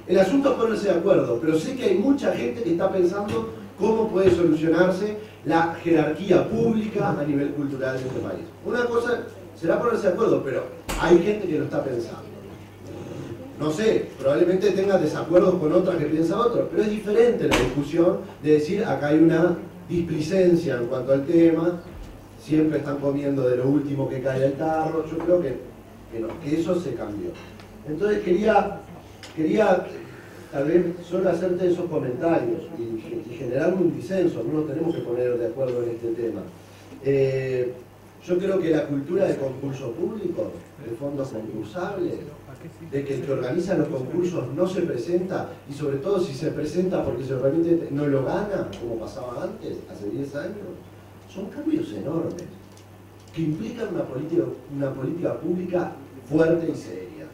[SPEAKER 2] El asunto es ponerse de acuerdo, pero sé que hay mucha gente que está pensando cómo puede solucionarse la jerarquía pública a nivel cultural de este país. Una cosa será ponerse de acuerdo, pero hay gente que lo está pensando. No sé, probablemente tenga desacuerdos con otras que piensa otro, pero es diferente la discusión de decir acá hay una displicencia en cuanto al tema, siempre están comiendo de lo último que cae del tarro. Yo creo que no, que eso se cambió. Entonces quería tal vez solo hacerte esos comentarios y generar un disenso, no nos tenemos que poner de acuerdo en este tema. Yo creo que la cultura de concurso público, de fondos concursables, de que el que organiza los concursos no se presenta, y sobre todo si se presenta porque se realmente no lo gana, como pasaba antes, hace 10 años, son cambios enormes, que implican una política pública fuerte y seria.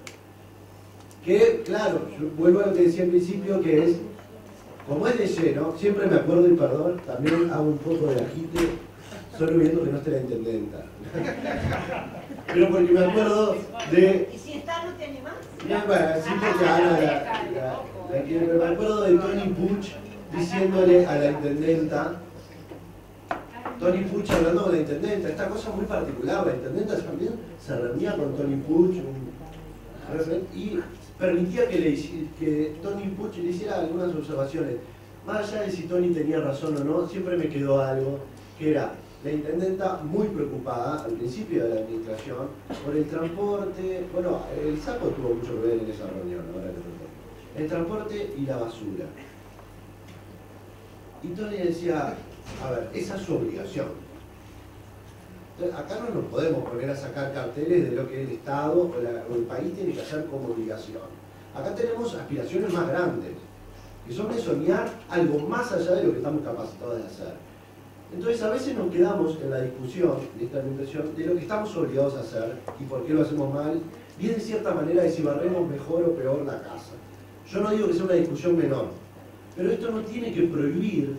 [SPEAKER 2] Que, claro, yo vuelvo a lo que decía al principio, que es, como es de lleno, siempre me acuerdo, y perdón, también hago un poco de agite, solo viendo que no esté la intendenta. Pero porque me acuerdo de...
[SPEAKER 6] ¿Y si está, no te animás?
[SPEAKER 2] Bueno, sí, porque Ana la quiere, pero me acuerdo de Tony Puig diciéndole a la intendenta, Tony Puig hablando con la intendenta, esta cosa muy particular, la intendenta también se reunía con Tony Puig, y permitía que Tony Pucci le hiciera algunas observaciones. Más allá de si Tony tenía razón o no, siempre me quedó algo, que era la intendenta muy preocupada al principio de la administración por el transporte. Bueno, el Saco tuvo mucho que ver en esa reunión, ahora que recuerdo. El transporte y la basura. Y Tony decía, a ver, esa es su obligación. Entonces, acá no nos podemos poner a sacar carteles de lo que el Estado o el país tiene que hacer como obligación. Acá tenemos aspiraciones más grandes, que son de soñar algo más allá de lo que estamos capacitados de hacer. Entonces a veces nos quedamos en la discusión de esta administración de lo que estamos obligados a hacer y por qué lo hacemos mal, y es de cierta manera de si barremos mejor o peor la casa. Yo no digo que sea una discusión menor, pero esto no tiene que prohibir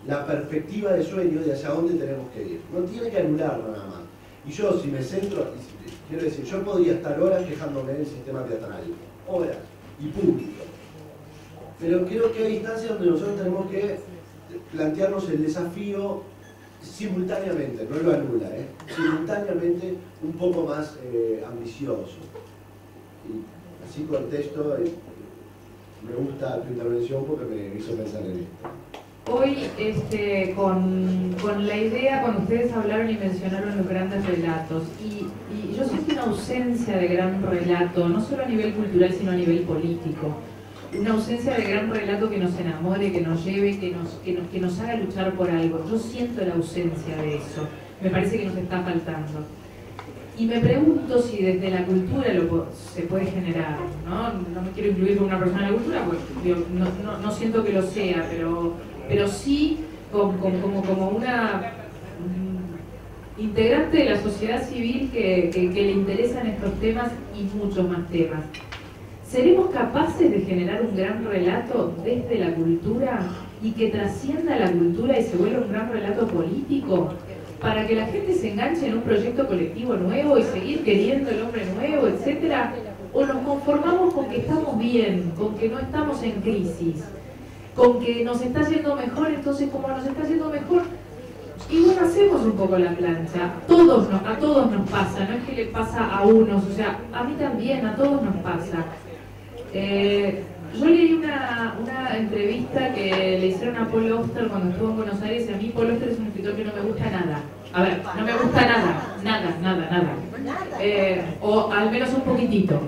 [SPEAKER 2] la perspectiva de sueño de hacia dónde tenemos que ir. No tiene que anularlo nada más. Y yo, si me centro, quiero decir, yo podría estar horas quejándome del sistema teatral, horas, y público. Pero creo que hay instancias donde nosotros tenemos que plantearnos el desafío simultáneamente, no lo anula, simultáneamente un poco más ambicioso. Y así contesto, me gusta tu intervención porque me hizo pensar en esto.
[SPEAKER 5] Hoy, con la idea, cuando ustedes hablaron y mencionaron los grandes relatos, y yo siento una ausencia de gran relato, no solo a nivel cultural, sino a nivel político. Una ausencia de gran relato que nos enamore, que nos lleve, que nos haga luchar por algo. Yo siento la ausencia de eso. Me parece que nos está faltando. Y me pregunto si desde la cultura se puede generar, ¿no? No me quiero incluir como una persona de la cultura, porque no siento que lo sea, pero sí como una integrante de la sociedad civil que le interesan estos temas y muchos más temas. ¿Seremos capaces de generar un gran relato desde la cultura y que trascienda la cultura y se vuelva un gran relato político para que la gente se enganche en un proyecto colectivo nuevo y seguir queriendo el hombre nuevo, etcétera? ¿O nos conformamos con que estamos bien, con que no estamos en crisis, con que nos está yendo mejor, entonces como nos está yendo mejor, y bueno, hacemos un poco la plancha? A todos nos pasa, no es que le pasa a unos, o sea, a mí también, a todos nos pasa. Yo leí una entrevista que le hicieron a Paul Auster cuando estuvo en Buenos Aires, y a mí Paul Auster es un escritor que no me gusta nada. A ver, no me gusta nada. O al menos un poquitito.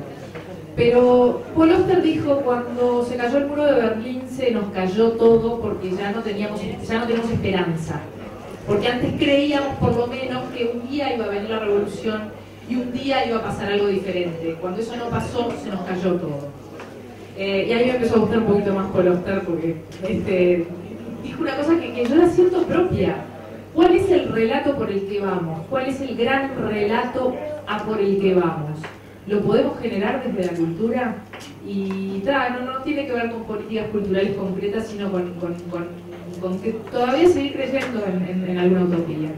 [SPEAKER 5] Pero Paul Auster dijo, cuando se cayó el muro de Berlín se nos cayó todo porque ya no teníamos esperanza. Porque antes creíamos por lo menos que un día iba a venir la revolución y un día iba a pasar algo diferente. Cuando eso no pasó, se nos cayó todo. Y a mí me empezó a gustar un poquito más Paul Auster porque dijo una cosa que yo la siento propia. ¿Cuál es el relato por el que vamos? ¿Cuál es el gran relato a por el que vamos? ¿Lo podemos generar desde la cultura? Y no tiene que ver con políticas culturales concretas, sino con que todavía seguir creyendo en alguna utopía.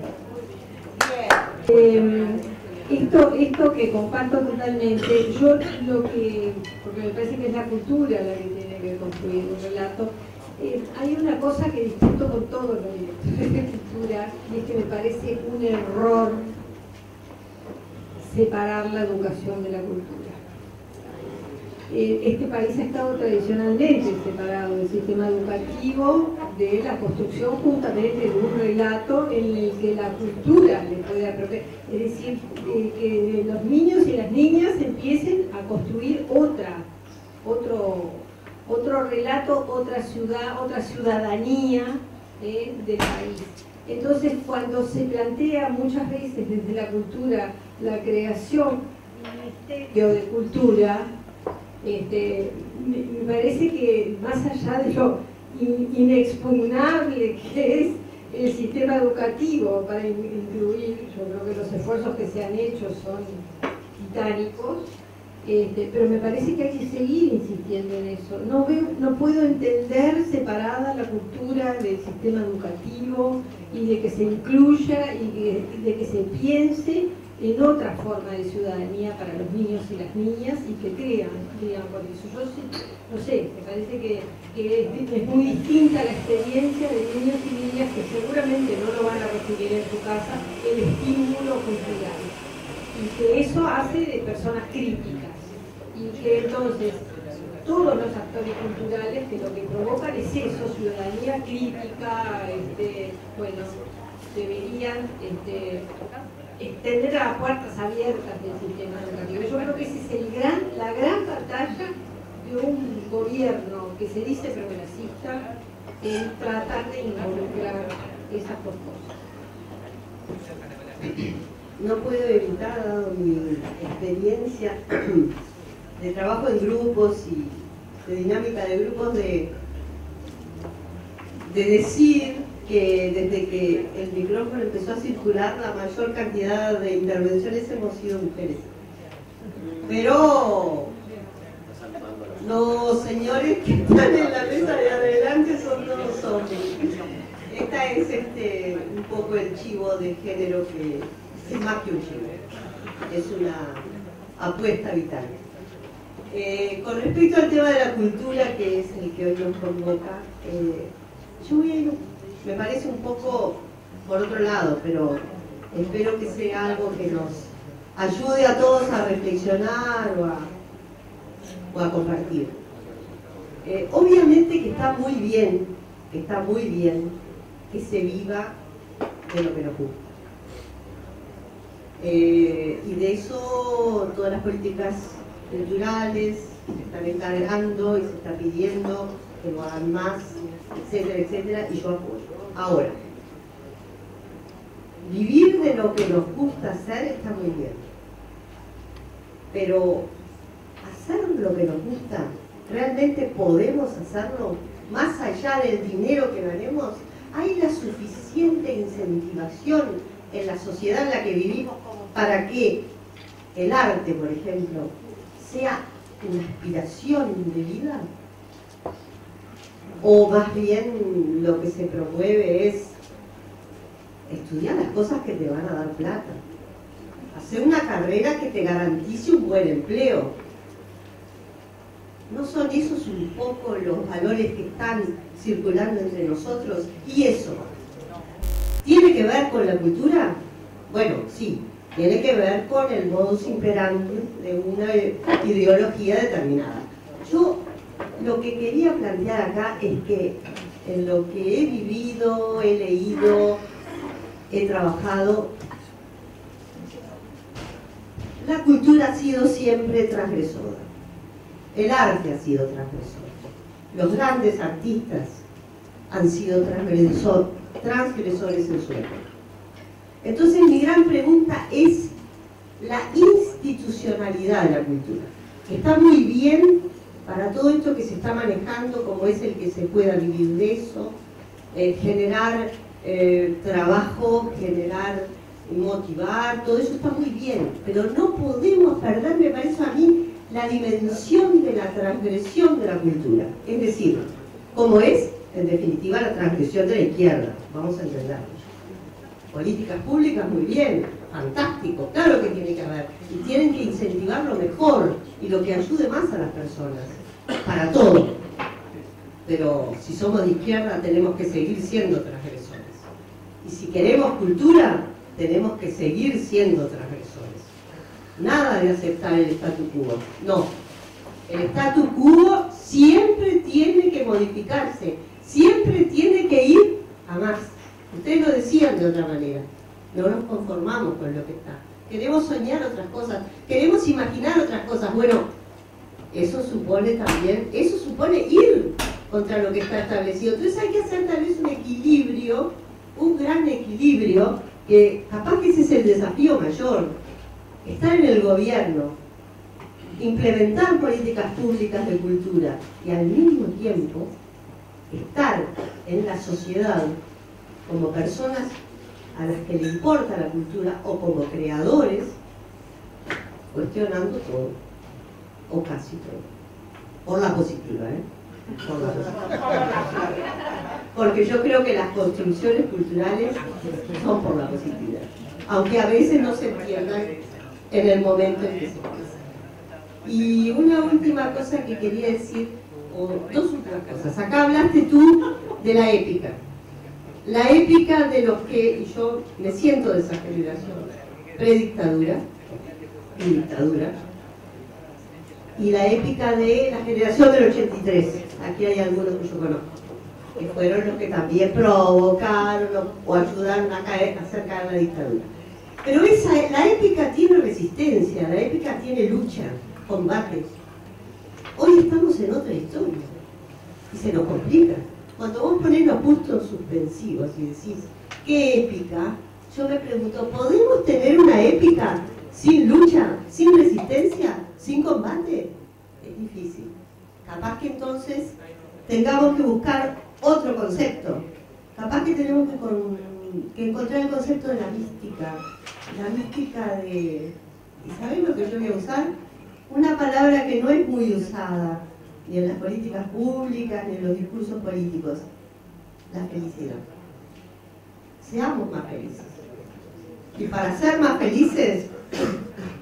[SPEAKER 6] Esto que comparto totalmente, porque me parece que es la cultura la que tiene que construir un relato. Hay una cosa que discuto con todos los directores de cultura, y es que me parece un error separar la educación de la cultura. Este país ha estado tradicionalmente separado del sistema educativo de la construcción justamente de un relato en el que la cultura le puede apropiar. Es decir, que los niños y las niñas empiecen a construir otro relato, otra ciudad, otra ciudadanía del país. Entonces, cuando se plantea muchas veces desde la cultura la creación de un ministerio de cultura, me parece que más allá de lo inexpugnable que es el sistema educativo para incluir, yo creo que los esfuerzos que se han hecho son titánicos, pero me parece que hay que seguir insistiendo en eso. No puedo entender separada la cultura del sistema educativo y de que se incluya y de que se piense en otra forma de ciudadanía para los niños y las niñas y que crean por eso. Yo no sé, me parece que es muy distinta la experiencia de niños y niñas que seguramente no lo van a recibir en su casa, el estímulo cultural. Y que eso hace de personas críticas. y que entonces todos los actores culturales que lo que provocan es eso, ciudadanía crítica, bueno, deberían extender las puertas abiertas del sistema educativo. Yo creo que esa es la gran batalla de un gobierno que se dice progresista en tratar de involucrar esas dos cosas.
[SPEAKER 7] No puedo evitar, dado mi experiencia de trabajo en grupos y de dinámica de grupos, de decir que desde que el micrófono empezó a circular, la mayor cantidad de intervenciones hemos sido mujeres. Pero los señores que están en la mesa de adelante son todos hombres. Esta es un poco el chivo de género, que es más que un chivo, es una apuesta vital. Con respecto al tema de la cultura, que es el que hoy nos convoca, yo voy a ir, me parece un poco por otro lado, pero espero que sea algo que nos ayude a todos a reflexionar o a compartir. Obviamente que está muy bien que se viva de lo que nos gusta. Y de eso todas las políticas culturales se están encargando y se está pidiendo que lo hagan más, etcétera, etcétera, y yo apoyo. Ahora, vivir de lo que nos gusta hacer está muy bien, pero hacer lo que nos gusta, ¿realmente podemos hacerlo más allá del dinero que ganemos? ¿Hay la suficiente incentivación en la sociedad en la que vivimos para que el arte, por ejemplo, sea una aspiración de vida? O más bien lo que se promueve es estudiar las cosas que te van a dar plata, hacer una carrera que te garantice un buen empleo. ¿No son esos un poco los valores que están circulando entre nosotros? ¿Y eso tiene que ver con la cultura? Bueno, sí, tiene que ver con el modus imperandi de una ideología determinada. Yo lo que quería plantear acá es que en lo que he vivido, he leído, he trabajado, la cultura ha sido siempre transgresora. El arte ha sido transgresor. Los grandes artistas han sido transgresores en su época. Entonces mi gran pregunta es la institucionalidad de la cultura. Está muy bien para todo esto que se está manejando, como es el que se pueda vivir de eso, generar trabajo, generar, motivar, todo eso está muy bien, pero no podemos perder, me parece a mí, la dimensión de la transgresión de la cultura. Es decir, como es, en definitiva, la transgresión de la izquierda, vamos a entenderlo. Políticas públicas, muy bien, fantástico, claro que tiene que haber, y tienen que incentivar lo mejor y lo que ayude más a las personas, para todo. Pero si somos de izquierda tenemos que seguir siendo transgresores. Y si queremos cultura, tenemos que seguir siendo transgresores. Nada de aceptar el statu quo. No. El statu quo siempre tiene que modificarse, siempre tiene que ir a más. Ustedes lo decían de otra manera. No nos conformamos con lo que está. Queremos soñar otras cosas, queremos imaginar otras cosas. Bueno, eso supone también, eso supone ir contra lo que está establecido. Entonces hay que hacer tal vez un equilibrio, un gran equilibrio, que capaz que ese es el desafío mayor. Estar en el gobierno, implementar políticas públicas de cultura y al mismo tiempo estar en la sociedad como personas a las que le importa la cultura o como creadores, cuestionando todo, o casi todo, por la positiva, por la positiva. Porque yo creo que las construcciones culturales son por la positividad, aunque a veces no se entiendan en el momento en que se pasa. Y una última cosa que quería decir, o dos últimas cosas. Acá hablaste tú de la épica. La épica de los que, y yo me siento de esa generación, predictadura y dictadura, y la épica de la generación del 83. Aquí hay algunos que yo conozco, que fueron los que también provocaron o ayudaron a hacer caer la dictadura. Pero la épica tiene resistencia, la épica tiene lucha, combate. Hoy estamos en otra historia y se nos complica. Cuando vos ponés los puntos suspensivos y decís, ¿qué épica? Yo me pregunto, ¿podemos tener una épica sin lucha, sin resistencia, sin combate? Es difícil. Capaz que entonces tengamos que buscar otro concepto. Capaz que tenemos que encontrar el concepto de la mística de... ¿Y saben lo que yo voy a usar? Una palabra que no es muy usada, ni en las políticas públicas, ni en los discursos políticos. La felicidad. Seamos más felices. Y para ser más felices,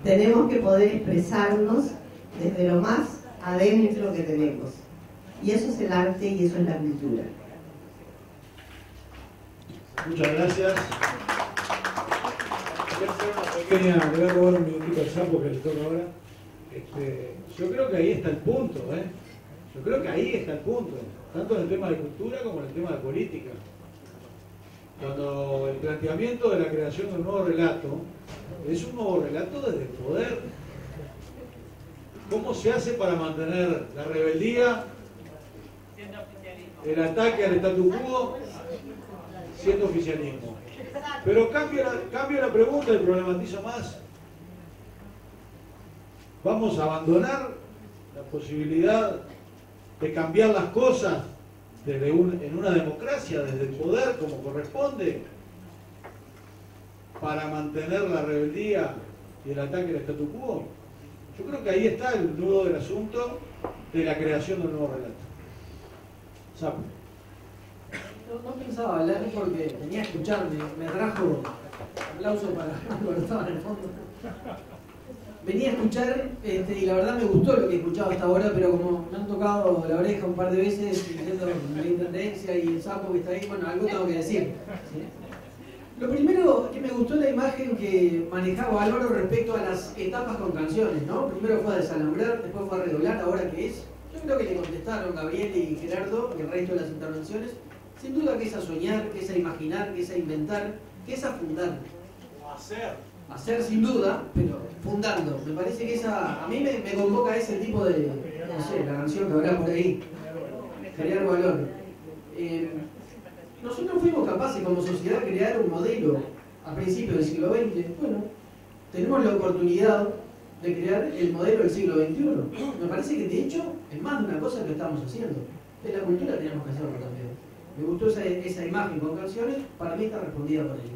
[SPEAKER 7] tenemos que poder expresarnos desde lo más adentro que tenemos. Y eso es el arte y eso es la cultura.
[SPEAKER 1] Muchas gracias. Le voy a robar un minutito al Sapo que le toca ahora. Yo creo que ahí está el punto, Yo creo que ahí está el punto, tanto en el tema de cultura como en el tema de política. Cuando el planteamiento de la creación de un nuevo relato es un nuevo relato desde el poder. ¿Cómo se hace para mantener la rebeldía, el ataque al statu quo, siendo oficialismo? Pero cambio la pregunta y problematizo más. ¿Vamos a abandonar la posibilidad de cambiar las cosas en una democracia, desde el poder, como corresponde, para mantener la rebeldía y el ataque al statu quo? Yo creo que ahí está el nudo del asunto de la creación de un nuevo relato. Sapo.
[SPEAKER 8] No pensaba hablar porque venía a escucharme, me trajo aplauso para cuando estaba en el fondo. Venía a escuchar y la verdad me gustó lo que he escuchado hasta ahora, pero como me han tocado la oreja un par de veces, diciendo la intendencia y el Sapo que está ahí, bueno, algo tengo que decir. ¿Sí? Lo primero es que me gustó la imagen que manejaba Álvaro respecto a las etapas con canciones, ¿no? Primero fue a desalambrar, después fue a redoblar, ¿ahora qué es? Yo creo que le contestaron Gabriel y Gerardo y el resto de las intervenciones. Sin duda que es a soñar, que es a imaginar, que es a inventar, que es a fundar.
[SPEAKER 1] O hacer.
[SPEAKER 8] Hacer sin duda, pero fundando. Me parece que a mí me convoca ese tipo de, no sé, la canción que habrá por ahí, crear valor. Nosotros fuimos capaces como sociedad de crear un modelo a principios del siglo XX. Bueno, tenemos la oportunidad de crear el modelo del siglo XXI. Me parece que de hecho es más de una cosa que estamos haciendo. De la cultura tenemos que hacerlo también. Me gustó esa imagen con canciones, para mí está respondida por ahí.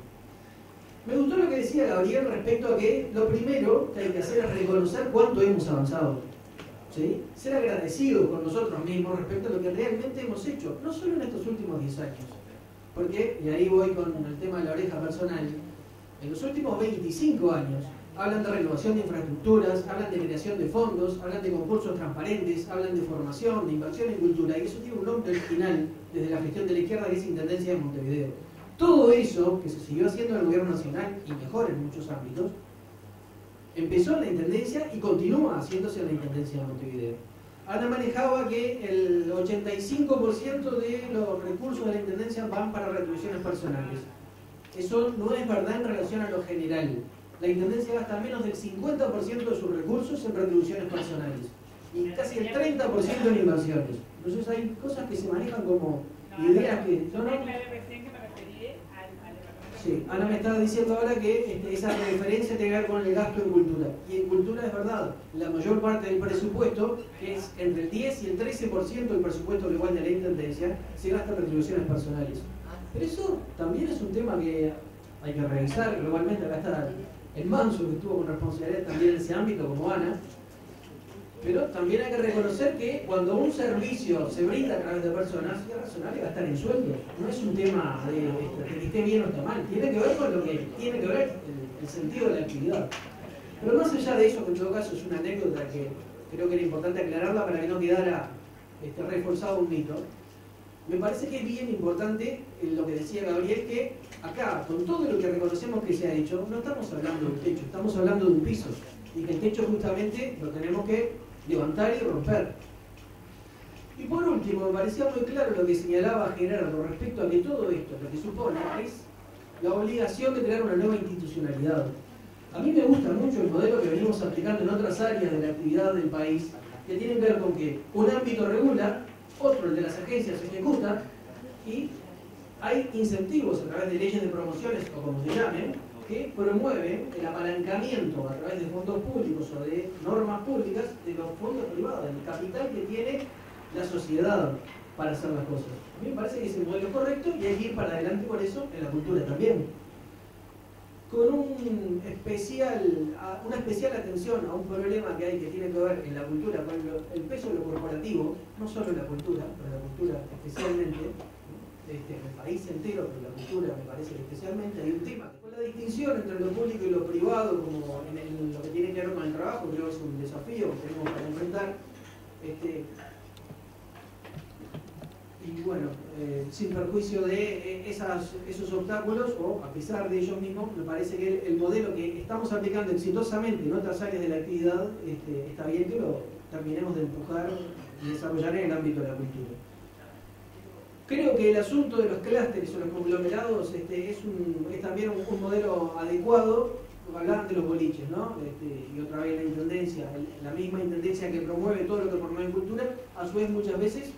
[SPEAKER 8] Me gustó lo que decía Gabriel respecto a que lo primero que hay que hacer es reconocer cuánto hemos avanzado. ¿Sí? Ser agradecidos con nosotros mismos respecto a lo que realmente hemos hecho, no solo en estos últimos 10 años. Porque, y ahí voy con el tema de la oreja personal, en los últimos 25 años hablan de renovación de infraestructuras, hablan de creación de fondos, hablan de concursos transparentes, hablan de formación, de inversión en cultura, y eso tiene un nombre original desde la gestión de la izquierda, que es Intendencia de Montevideo. Todo eso que se siguió haciendo en el gobierno nacional, y mejor en muchos ámbitos, empezó en la Intendencia y continúa haciéndose en la Intendencia de Montevideo. Ana manejaba que el 85% de los recursos de la Intendencia van para retribuciones personales. Eso no es verdad en relación a lo general. La Intendencia gasta menos del 50% de sus recursos en retribuciones personales y casi el 30% en inversiones. Entonces hay cosas que se manejan como ideas que... Sí, Ana me estaba diciendo ahora que esa referencia tiene que ver con el gasto en cultura. Y en cultura es verdad, la mayor parte del presupuesto, que es entre el 10 y el 13% del presupuesto global de la Intendencia, se gasta en retribuciones personales. Pero eso también es un tema que hay que revisar globalmente. Acá está el Manso, que estuvo con responsabilidad también en ese ámbito, como Ana. Pero también hay que reconocer que cuando un servicio se brinda a través de personas, es razonable gastar en sueldos. No es un tema de que esté bien o esté mal. Tiene que ver con lo que tiene que ver el sentido de la actividad. Pero más allá de eso, que en todo caso es una anécdota que creo que era importante aclararla para que no quedara reforzado un mito, me parece que es bien importante lo que decía Gabriel, que acá, con todo lo que reconocemos que se ha hecho, no estamos hablando de un techo, estamos hablando de un piso. Y que el techo justamente lo tenemos que levantar y romper. Y por último, me parecía muy claro lo que señalaba Gerardo respecto a que todo esto lo que supone es la obligación de crear una nueva institucionalidad. A mí me gusta mucho el modelo que venimos aplicando en otras áreas de la actividad del país, que tienen que ver con que un ámbito regula, otro, el de las agencias, ejecuta, y hay incentivos a través de leyes de promociones, o como se llamen, que promueven el apalancamiento a través de fondos públicos o de normas públicas de los fondos privados, del capital que tiene la sociedad para hacer las cosas. A mí me parece que es el modelo correcto y hay que ir para adelante por eso en la cultura también. Con una especial atención a un problema que hay que tiene que ver en la cultura con el peso de lo corporativo, no solo en la cultura, pero en la cultura especialmente, en el país entero, pero en la cultura me parece que especialmente hay un tema. Con la distinción entre lo público y lo privado, como en lo que tiene que ver con el trabajo, creo que es un desafío que tenemos para enfrentar. Y bueno, sin perjuicio de esos obstáculos, o a pesar de ellos mismos, me parece que el modelo que estamos aplicando exitosamente en otras áreas de la actividad, está bien que lo terminemos de empujar y desarrollar en el ámbito de la cultura. Creo que el asunto de los clústeres o los conglomerados es también un modelo adecuado. Hablaban de los boliches, ¿no? Y otra vez la intendencia, la misma intendencia que promueve todo lo que promueve cultura, a su vez muchas veces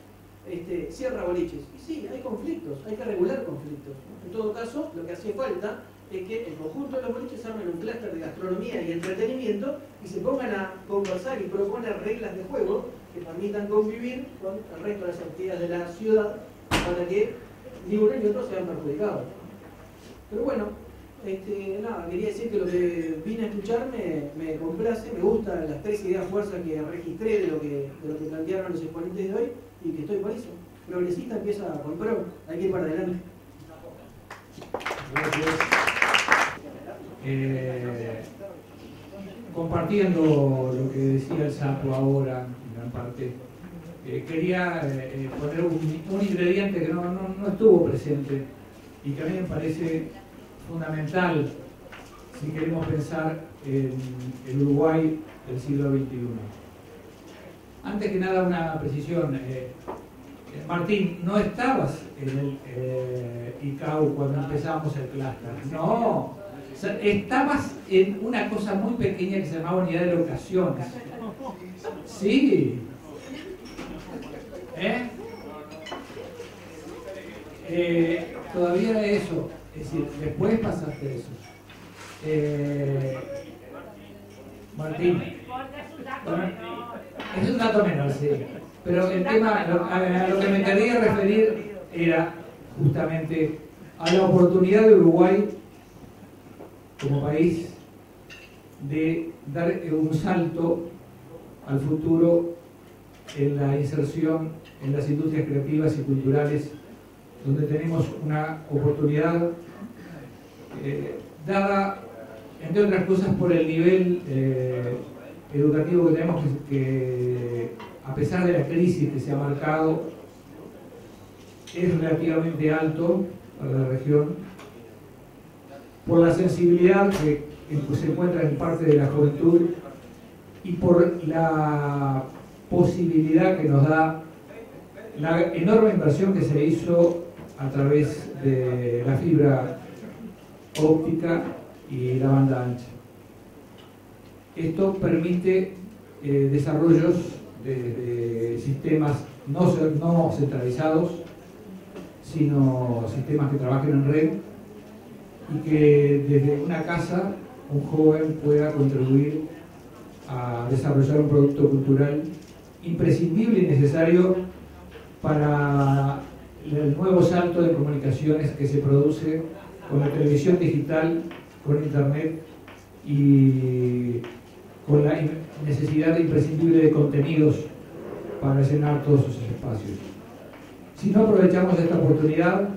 [SPEAKER 8] cierra boliches. Y sí, hay conflictos, hay que regular conflictos, ¿no? En todo caso, lo que hace falta es que el conjunto de los boliches armen un clúster de gastronomía y entretenimiento y se pongan a conversar y proponer reglas de juego que permitan convivir con el resto de las actividades de la ciudad para que ni uno ni otro sean perjudicados. Pero bueno, nada, quería decir que lo que vine a escuchar me complace, me gustan las tres ideas fuerzas que registré de lo que plantearon los exponentes de hoy y que estoy por eso. Progresista empieza con pro, hay que ir para adelante.
[SPEAKER 9] Compartiendo lo que decía el Sapo ahora, en gran parte, quería poner un ingrediente que no estuvo presente y que a mí me parece fundamental si queremos pensar en el Uruguay del siglo XXI. Antes que nada, una precisión. Martín, no estabas en el ICAO cuando empezamos el clúster. No, o sea, estabas en una cosa muy pequeña que se llamaba Unidad de Locaciones. Sí. Todavía eso. Es decir, después pasaste eso. Martín. Bueno, es un dato menor, sí. Pero el tema, a lo que me quería referir era justamente a la oportunidad de Uruguay como país de dar un salto al futuro en la inserción en las industrias creativas y culturales, donde tenemos una oportunidad dada, entre otras cosas, por el nivel educativo que tenemos, que a pesar de la crisis que se ha marcado, es relativamente alto para la región, por la sensibilidad que se encuentra en parte de la juventud y por la posibilidad que nos da la enorme inversión que se hizo a través de la fibra óptica y la banda ancha. Esto permite desarrollos de sistemas no centralizados, sino sistemas que trabajen en red y que desde una casa un joven pueda contribuir a desarrollar un producto cultural imprescindible y necesario para el nuevo salto de comunicaciones que se produce con la televisión digital, con internet y con la necesidad imprescindible de contenidos para llenar todos esos espacios. Si no aprovechamos esta oportunidad,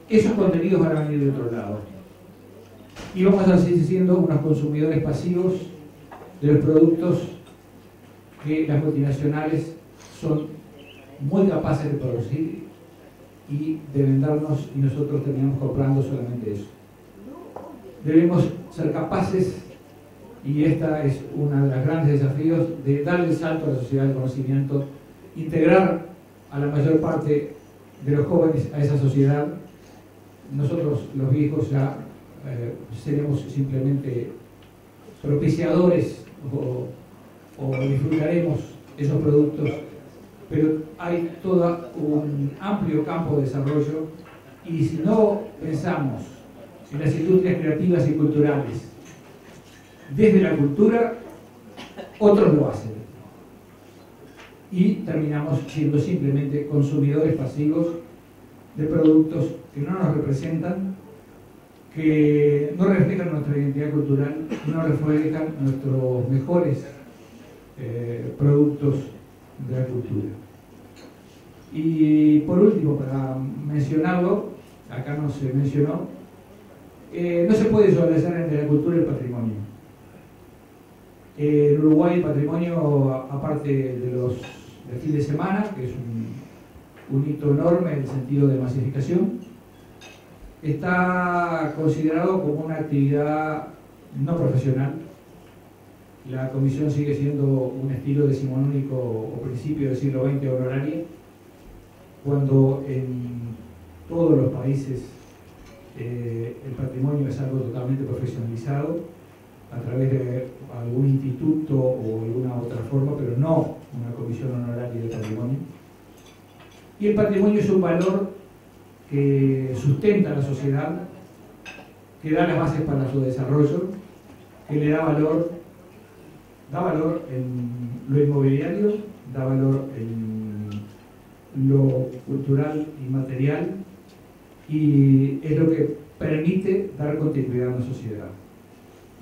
[SPEAKER 9] esos contenidos van a venir de otro lado y vamos a seguir siendo unos consumidores pasivos de los productos que las multinacionales son muy capaces de producir y de vendernos, y nosotros terminamos comprando solamente eso. Debemos ser capaces y esta es uno de los grandes desafíos de dar el salto a la sociedad del conocimiento, integrar a la mayor parte de los jóvenes a esa sociedad. Nosotros los viejos ya seremos simplemente propiciadores o disfrutaremos esos productos, pero hay todo un amplio campo de desarrollo, y si no pensamos en las industrias creativas y culturales desde la cultura, otros lo hacen y terminamos siendo simplemente consumidores pasivos de productos que no nos representan, que no reflejan nuestra identidad cultural, no reflejan nuestros mejores productos de la cultura. Y por último, para mencionarlo, acá no se mencionó, no se puede solaizar entre la cultura y el patrimonio. En Uruguay el patrimonio, aparte de los del fin de semana, que es un hito enorme en el sentido de masificación, está considerado como una actividad no profesional. La comisión sigue siendo un estilo decimonónico o principio del siglo XX honoraria, cuando en todos los países el patrimonio es algo totalmente profesionalizado a través de algún instituto o alguna otra forma, pero no una comisión honoraria de patrimonio. Y el patrimonio es un valor que sustenta a la sociedad, que da las bases para su desarrollo, que le da valor en lo inmobiliario, da valor en lo cultural y material, y es lo que permite dar continuidad a una sociedad.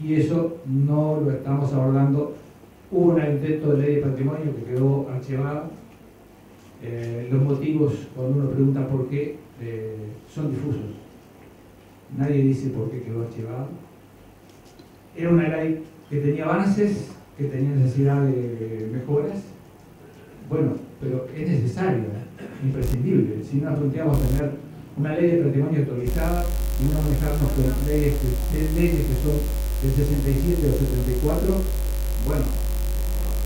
[SPEAKER 9] Y eso no lo estamos abordando. Hubo un intento de ley de patrimonio que quedó archivado. Los motivos, cuando uno pregunta por qué, son difusos. Nadie dice por qué quedó archivado. Era una ley que tenía avances, que tenía necesidad de mejoras. Bueno, pero es necesario, imprescindible. Si no nos planteamos tener una ley de patrimonio actualizada y no manejarnos con leyes que son del 67 o 74, bueno,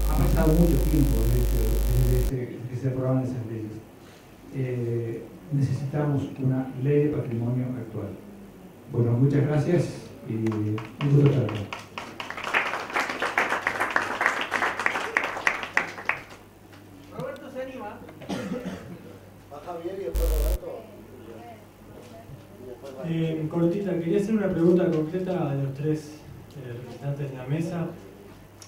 [SPEAKER 9] ha pasado mucho tiempo desde que se aprobaron esas leyes. Necesitamos una ley de patrimonio actual. Bueno, muchas gracias y un gusto estar aquí.
[SPEAKER 8] Roberto se anima.
[SPEAKER 2] Baja bien y después Roberto.
[SPEAKER 10] Cortita, quería hacer una pregunta concreta a los tres representantes de la mesa.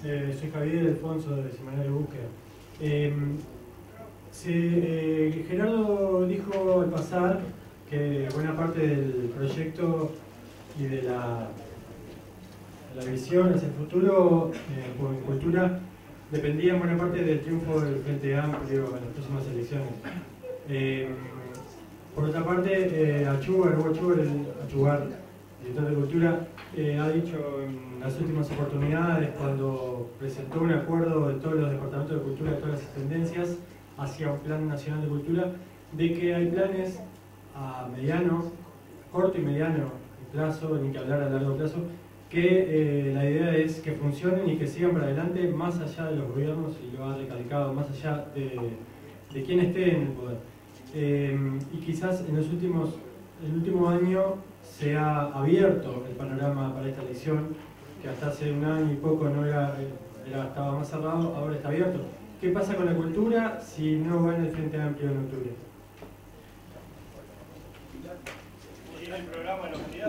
[SPEAKER 10] Soy Javier Alfonso de Semanario Búsqueda. Gerardo dijo al pasar que buena parte del proyecto y de la visión hacia el futuro en cultura dependía en buena parte del triunfo del Frente Amplio en las próximas elecciones. Por otra parte, Hugo Achugar, director de Cultura, ha dicho en las últimas oportunidades, cuando presentó un acuerdo de todos los departamentos de cultura de todas las tendencias hacia un plan nacional de cultura, de que hay planes a mediano, corto y mediano plazo, ni que hablar a largo plazo, que la idea es que funcionen y que sigan para adelante más allá de los gobiernos, y lo ha recalcado, más allá de quién esté en el poder. Y quizás en el último año se ha abierto el panorama para esta elección, que hasta hace un año y poco no estaba más cerrado, ahora está abierto. ¿Qué pasa con la cultura si no va en el Frente Amplio en octubre?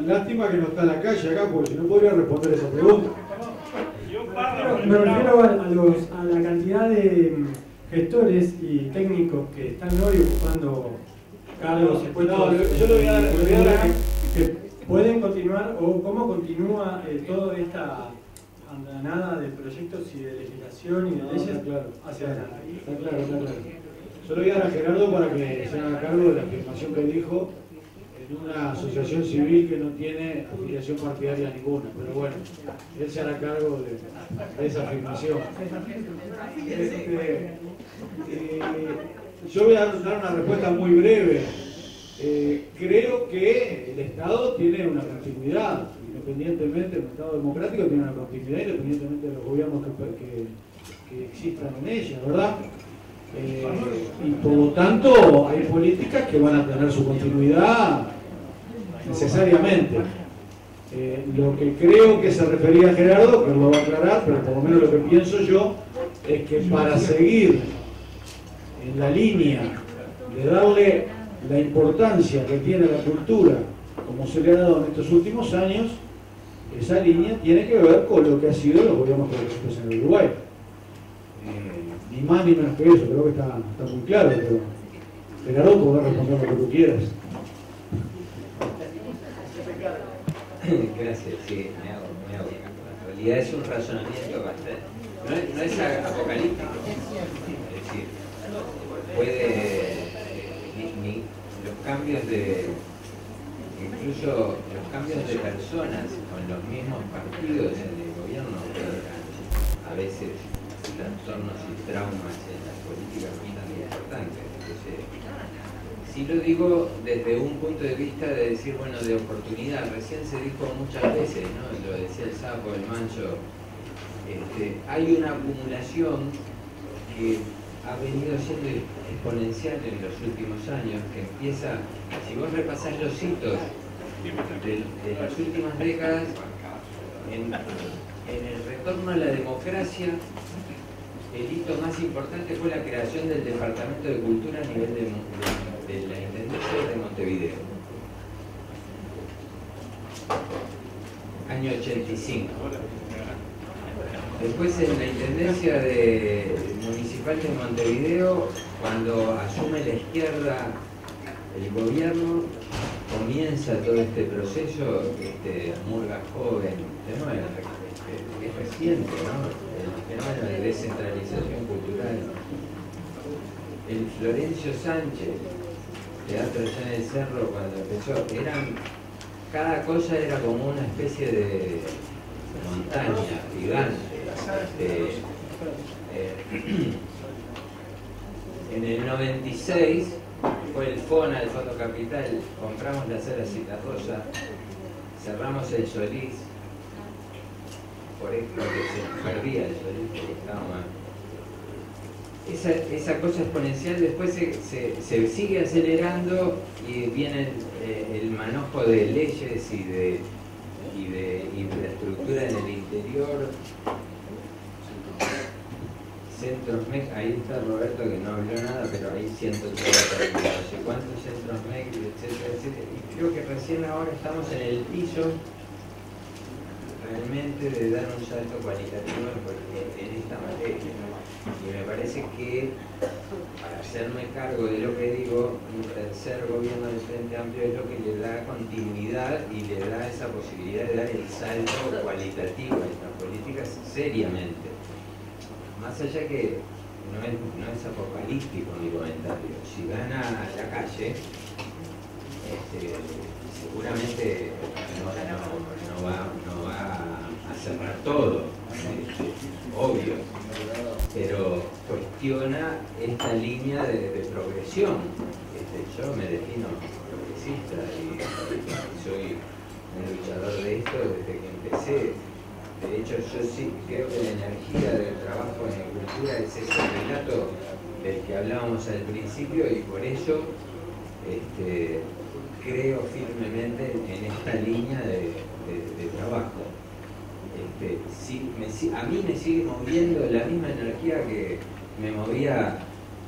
[SPEAKER 1] Lástima que no está en la calle acá, porque si no podría responder esa pregunta.
[SPEAKER 10] Me refiero a la cantidad de gestores y técnicos que están hoy ocupando cargos y puestos
[SPEAKER 1] yo le voy a dar
[SPEAKER 10] que pueden continuar, o cómo continúa toda esta andanada de proyectos y de legislación y de leyes hacia adelante.
[SPEAKER 1] Está claro. Yo le voy a dar a Gerardo para que se haga cargo de la afirmación que dijo en una asociación civil que no tiene afiliación partidaria ninguna, pero bueno, él se hará cargo de esa afirmación. Yo voy a dar una respuesta muy breve. Creo que el Estado tiene una continuidad, y me independientemente del Estado democrático, tiene una continuidad independientemente de los gobiernos que existan en ella, ¿verdad? Y por lo tanto hay políticas que van a tener su continuidad necesariamente. Lo que creo que se refería a Gerardo, que lo va a aclarar, pero por lo menos lo que pienso yo, es que para seguir en la línea de darle la importancia que tiene la cultura, como se le ha dado en estos últimos años, esa línea tiene que ver con lo que ha sido los gobiernos progresistas en el Uruguay. Ni más ni menos que eso, creo que está muy claro, pero Gerardo podrá responder lo que tú quieras.
[SPEAKER 3] Gracias, sí, me hago. En realidad es un razonamiento bastante... No es apocalíptico. Es decir, los cambios incluso los cambios de personas con los mismos partidos en el gobierno generan a veces trastornos y traumas en las políticas bastante importantes. Entonces, sí lo digo desde un punto de vista de decir, bueno, de oportunidad. Recién se dijo muchas veces, ¿no? Lo decía el Sapo, el Mancho, hay una acumulación que ha venido siendo exponencial en los últimos años, que empieza, si vos repasás los hitos de las últimas décadas, en el retorno a la democracia, el hito más importante fue la creación del Departamento de Cultura a nivel de la Intendencia de Montevideo. Año 85. Después en la Intendencia Municipal de Montevideo, cuando asume la izquierda el gobierno, comienza todo este proceso, murga joven, es reciente, ¿no? El fenómeno de descentralización cultural. El Florencio Sánchez, Teatro allá en el Cerro, cuando empezó, cada cosa era como una especie de montaña gigante. En el 96 fue el FONA, el Fondo Capital, compramos la sala Citarrosa, cerramos el Solís, por esto que se perdía el Solís porque estaba mal. Esa cosa exponencial después se sigue acelerando y viene el manojo de leyes y de infraestructura en el interior. Centros MEC, ahí está Roberto que no habló nada, pero ahí 130, no sé cuántos centros MEC, etcétera, etcétera. Y creo que recién ahora estamos en el piso realmente de dar un salto cualitativo en esta materia. Y me parece que, para hacerme cargo de lo que digo, un tercer gobierno del Frente Amplio es lo que le da continuidad y le da esa posibilidad de dar el salto cualitativo a estas políticas seriamente. Más allá que no es apocalíptico mi comentario, si gana la calle, seguramente no va a cerrar todo, obvio, pero cuestiona esta línea de progresión. Yo me defino progresista y soy un luchador de esto desde que empecé. De hecho, yo sí creo que la energía del trabajo en cultura es ese relato del que hablábamos al principio, y por eso creo firmemente en esta línea de trabajo. A mí me sigue moviendo la misma energía que me movía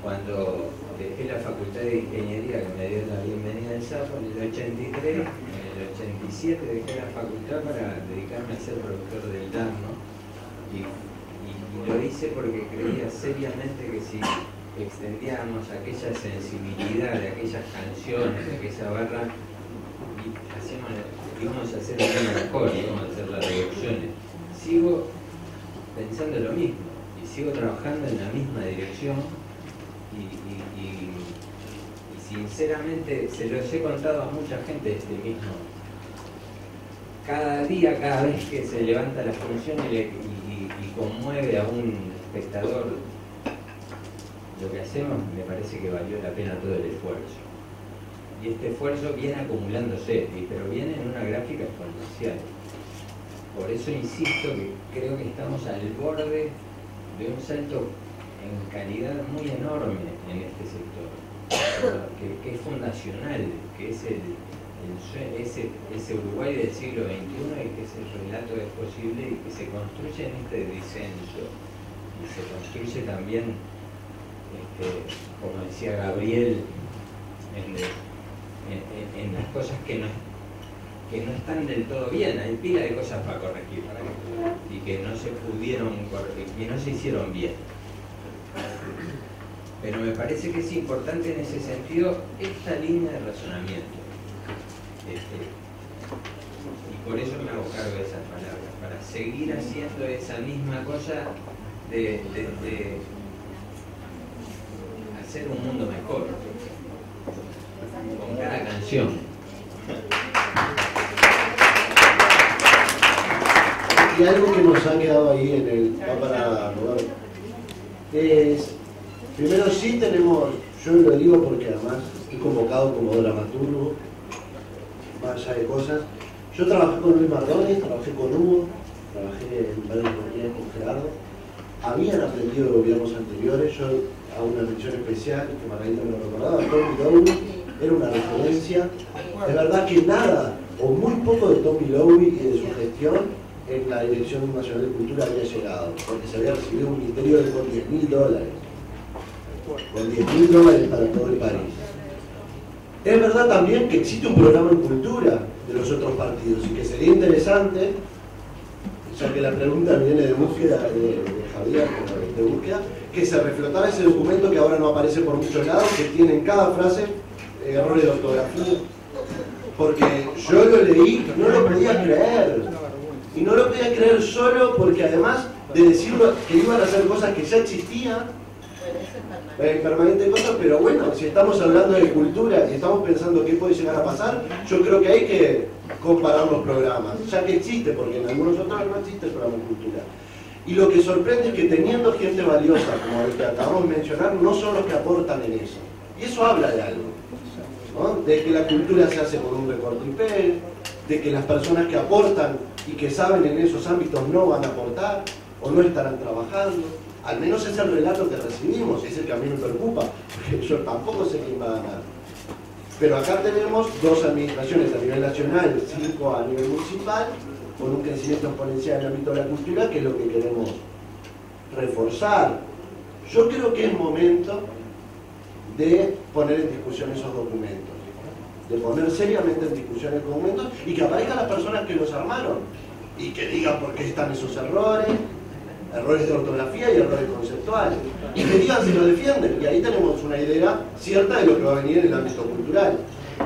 [SPEAKER 3] cuando dejé la Facultad de Ingeniería, que me dio la bienvenida al Sapo en el 83. En el 87 dejé la facultad para dedicarme a ser productor del DAMNO, y lo hice porque creía seriamente que si extendíamos aquella sensibilidad de aquellas canciones, de aquella barra, íbamos a hacer algo mejor, íbamos a hacer las reducciones. Sigo pensando lo mismo y sigo trabajando en la misma dirección, y sinceramente se los he contado a mucha gente mismo. Cada día, cada vez que se levanta la función y conmueve a un espectador, lo que hacemos me parece que valió la pena todo el esfuerzo. Y este esfuerzo viene acumulándose, pero viene en una gráfica exponencial. por eso insisto que creo que estamos al borde de un salto en calidad muy enorme en este sector, que es fundacional, que es ese Uruguay del siglo XXI y que ese relato es posible y que se construye en este disenso y se construye también, como decía Gabriel, en las cosas que no están del todo bien. Hay pila de cosas para corregir y que no se pudieron corregir, que no se hicieron bien. Pero me parece que es importante en ese sentido esta línea de razonamiento. Y por eso me hago cargo de esas palabras, para seguir haciendo esa misma cosa de hacer un mundo mejor con cada canción.
[SPEAKER 2] Y algo que nos ha quedado ahí en el para Roberto es, primero sí tenemos, yo lo digo porque además estoy convocado como dramaturgo, más allá de cosas. Yo trabajé con Luis Mardones, trabajé con Hugo, trabajé en varias compañías con Gerardo. Habían aprendido de gobiernos anteriores. Yo hago una mención especial, que Margarita me lo recordaba, Tommy Lowe era una referencia. De verdad que nada, o muy poco de Tommy Lowe y de su gestión en la Dirección Nacional de Cultura había llegado, porque se había recibido un ministerio con $10.000. Con $10.000 para todo el país. Es verdad también que existe un programa en cultura de los otros partidos y que sería interesante, ya que la pregunta viene de búsqueda de Javier, de búsqueda, que se reflotara ese documento que ahora no aparece por muchos lados, que tiene en cada frase errores de ortografía. Porque yo lo leí y no lo podía creer. Y no lo podía creer solo porque además de decirlo que iban a hacer cosas que ya existían, permanente cosas, pero bueno, si estamos hablando de cultura y estamos pensando qué puede llegar a pasar, yo creo que hay que comparar los programas, ya que existe, porque en algunos otros no existe el programa de cultura. Y lo que sorprende es que teniendo gente valiosa, como el que acabamos de mencionar, no son los que aportan en eso. Y eso habla de algo, ¿no? De que la cultura se hace con un recorte IP, de que las personas que aportan y que saben en esos ámbitos no van a aportar o no estarán trabajando. Al menos es el relato que recibimos, es el que a mí me preocupa, porque yo tampoco sé quién va a ganar. Pero acá tenemos 2 administraciones a nivel nacional, 5 a nivel municipal, con un crecimiento exponencial en el ámbito de la cultura, que es lo que queremos reforzar. Yo creo que es momento de poner en discusión esos documentos, de poner seriamente en discusión esos documentos y que aparezcan las personas que los armaron y que digan por qué están esos errores de ortografía y errores conceptuales, y que digan si lo defienden, y ahí tenemos una idea cierta de lo que va a venir en el ámbito cultural,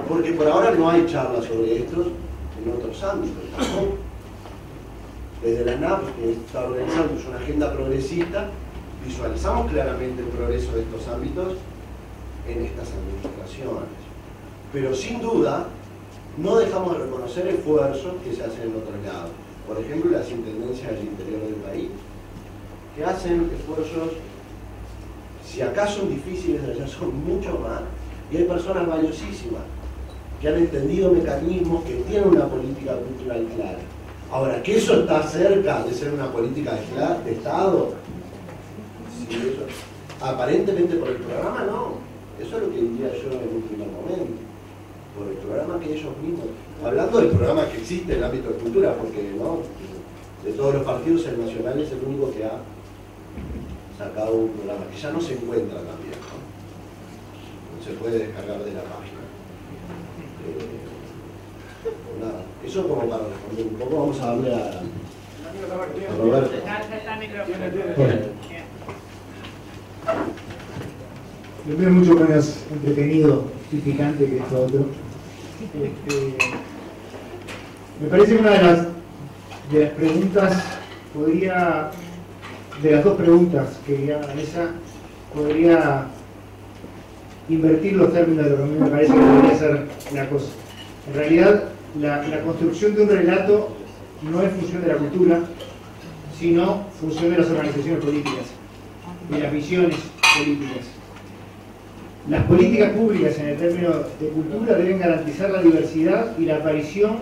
[SPEAKER 2] porque por ahora no hay charlas sobre estos en otros ámbitos tampoco. Desde la NAP, que está organizando una agenda progresista, visualizamos claramente el progreso de estos ámbitos en estas administraciones, pero sin duda no dejamos de reconocer esfuerzos que se hacen en otros lados, por ejemplo las intendencias del interior del país, que hacen esfuerzos, si acaso son difíciles de hacer, son mucho más, y hay personas valiosísimas que han entendido mecanismos, que tienen una política cultural clara. Ahora, ¿que eso está cerca de ser una política de Estado? Sí, eso, aparentemente por el programa no, eso es lo que diría yo en un primer momento, por el programa que ellos mismos, hablando del programa que existe en el ámbito de cultura, porque no, de todos los partidos el nacional es el único que ha sacado un programa que ya no se encuentra también, no se puede descargar de la página. Nada, eso como para responder un poco. Vamos a darle a Roberto.
[SPEAKER 11] Lo mío es mucho menos entretenido y picante que esto otro. Me parece que una de las preguntas podría, de las 2 preguntas que ya esa podría invertir los términos de lo que a mí me parece que debería ser la cosa. En realidad, la construcción de un relato no es función de la cultura, sino función de las organizaciones políticas, de las visiones políticas. Las políticas públicas en el término de cultura deben garantizar la diversidad y la aparición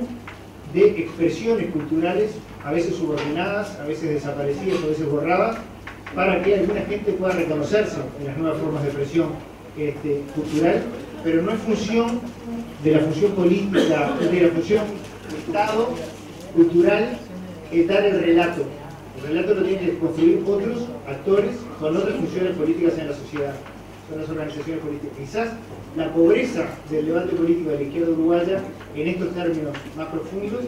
[SPEAKER 11] de expresiones culturales a veces subordinadas, a veces desaparecidas, a veces borradas, para que alguna gente pueda reconocerse en las nuevas formas de expresión cultural, pero no es función de la función política, de la función del Estado cultural, dar el relato. El relato lo tienen que construir otros actores con otras funciones políticas en la sociedad, son las organizaciones políticas. Quizás la pobreza del debate político de la izquierda uruguaya, en estos términos más profundos,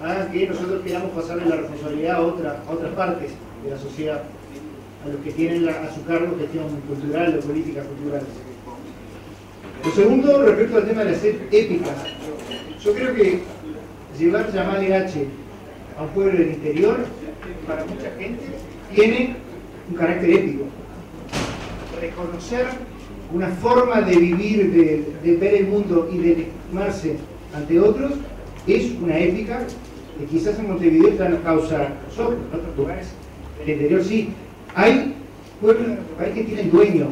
[SPEAKER 11] haga que nosotros queramos pasarle la responsabilidad a otras partes de la sociedad, a los que tienen a su cargo gestión cultural o políticas culturales. Lo segundo, respecto al tema de las épicas, yo creo que llevar Yamal H a un pueblo del interior, para mucha gente, tiene un carácter épico. Reconocer una forma de vivir, de ver el mundo y de legitimarse ante otros, es una épica que quizás en Montevideo ya nos causa shock, en otros lugares del interior sí. Hay pueblos que tienen dueño.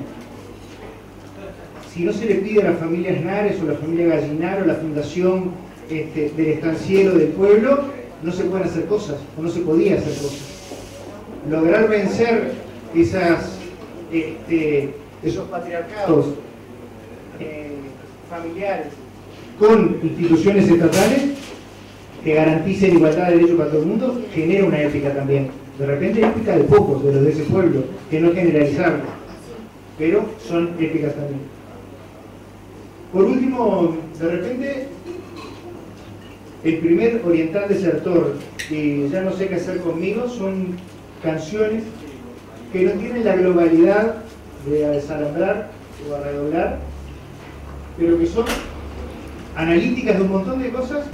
[SPEAKER 11] Si no se le pide a la familia Snares o la familia Gallinaro o la fundación del estanciero del pueblo, no se pueden hacer cosas, o no se podía hacer cosas. Lograr vencer esos patriarcados familiares con instituciones estatales que garanticen igualdad de derechos para todo el mundo, genera una épica también. De repente épica de pocos, de los de ese pueblo, que no generalizarlo, pero son épicas también. Por último, de repente, el primer oriental desertor, y ya no sé qué hacer conmigo, son canciones que no tienen la globalidad de desalambrar o a redoblar, pero que son analíticas de un montón de cosas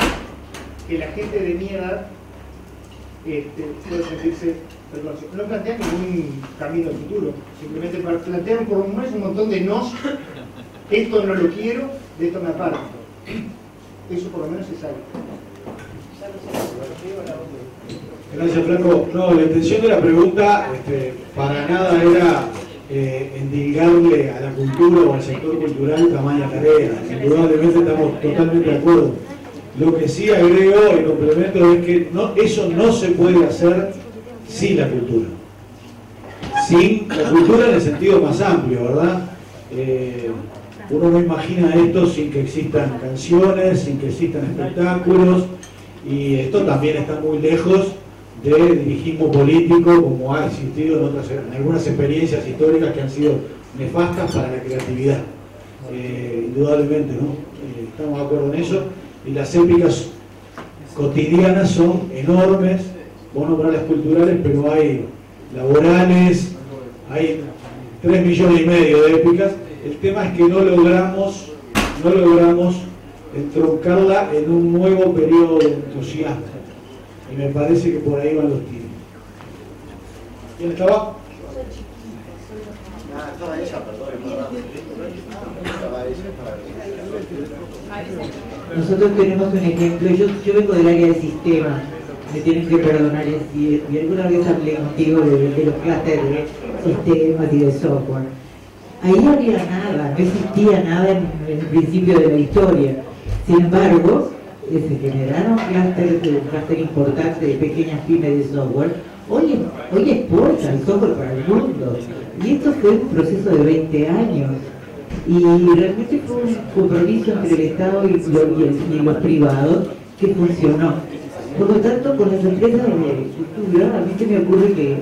[SPEAKER 11] que la gente de mi edad puede sentirse reconocido. No plantean ningún camino al futuro, simplemente plantean por lo menos un montón de nos. Esto no lo quiero, de esto me aparto. Eso por lo menos es algo.
[SPEAKER 1] Gracias, Franco. No, la intención de la pregunta para nada era endilgarle a la cultura o al sector cultural tamaña tarea. Indudablemente estamos totalmente de acuerdo. Lo que sí agrego y complemento es que eso no se puede hacer sin la cultura. Sin la cultura en el sentido más amplio, ¿verdad? Uno no imagina esto sin que existan canciones, sin que existan espectáculos, y esto también está muy lejos de dirigismo político, como ha existido en algunas experiencias históricas que han sido nefastas para la creatividad. Indudablemente, ¿no? Estamos de acuerdo en eso, y las épicas cotidianas son enormes. Vos nombrás las culturales, pero hay laborales, hay 3,5 millones de épicas. El tema es que no logramos entroncarla en un nuevo periodo de entusiasmo, y me parece que por ahí van los tiros. ¿Quién estaba?
[SPEAKER 12] Nosotros tenemos un ejemplo, yo vengo del área de sistemas, me tienen que perdonar y alguna vez hablé contigo de los clústeres de sistemas y de software. Ahí no había nada, no existía nada en el principio de la historia. Sin embargo, se generaron un clúster importante de pequeñas pymes de software. Hoy exportan software para el mundo. Y esto fue un proceso de 20 años. Y realmente fue un compromiso entre el Estado y los privados que funcionó. Por lo tanto, con las empresas de cultura, a mí se me ocurre que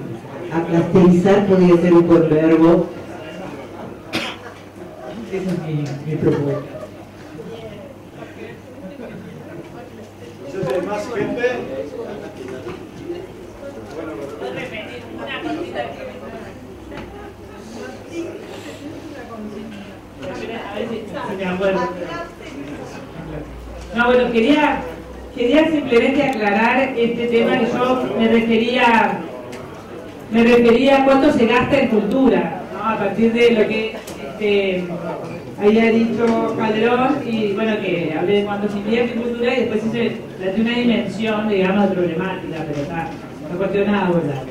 [SPEAKER 12] aclusterizar podría ser un buen verbo. Esa es mi propuesta.
[SPEAKER 1] ¿Hay más gente?
[SPEAKER 5] No, bueno, quería simplemente aclarar este tema que yo me refería a cuánto se gasta en cultura, ¿no? A partir de lo que había dicho Calderón, y bueno, que hablé de cuánto se invierte en cultura y después hice una dimensión, digamos, de problemática, pero está, no cuestionada, ¿verdad?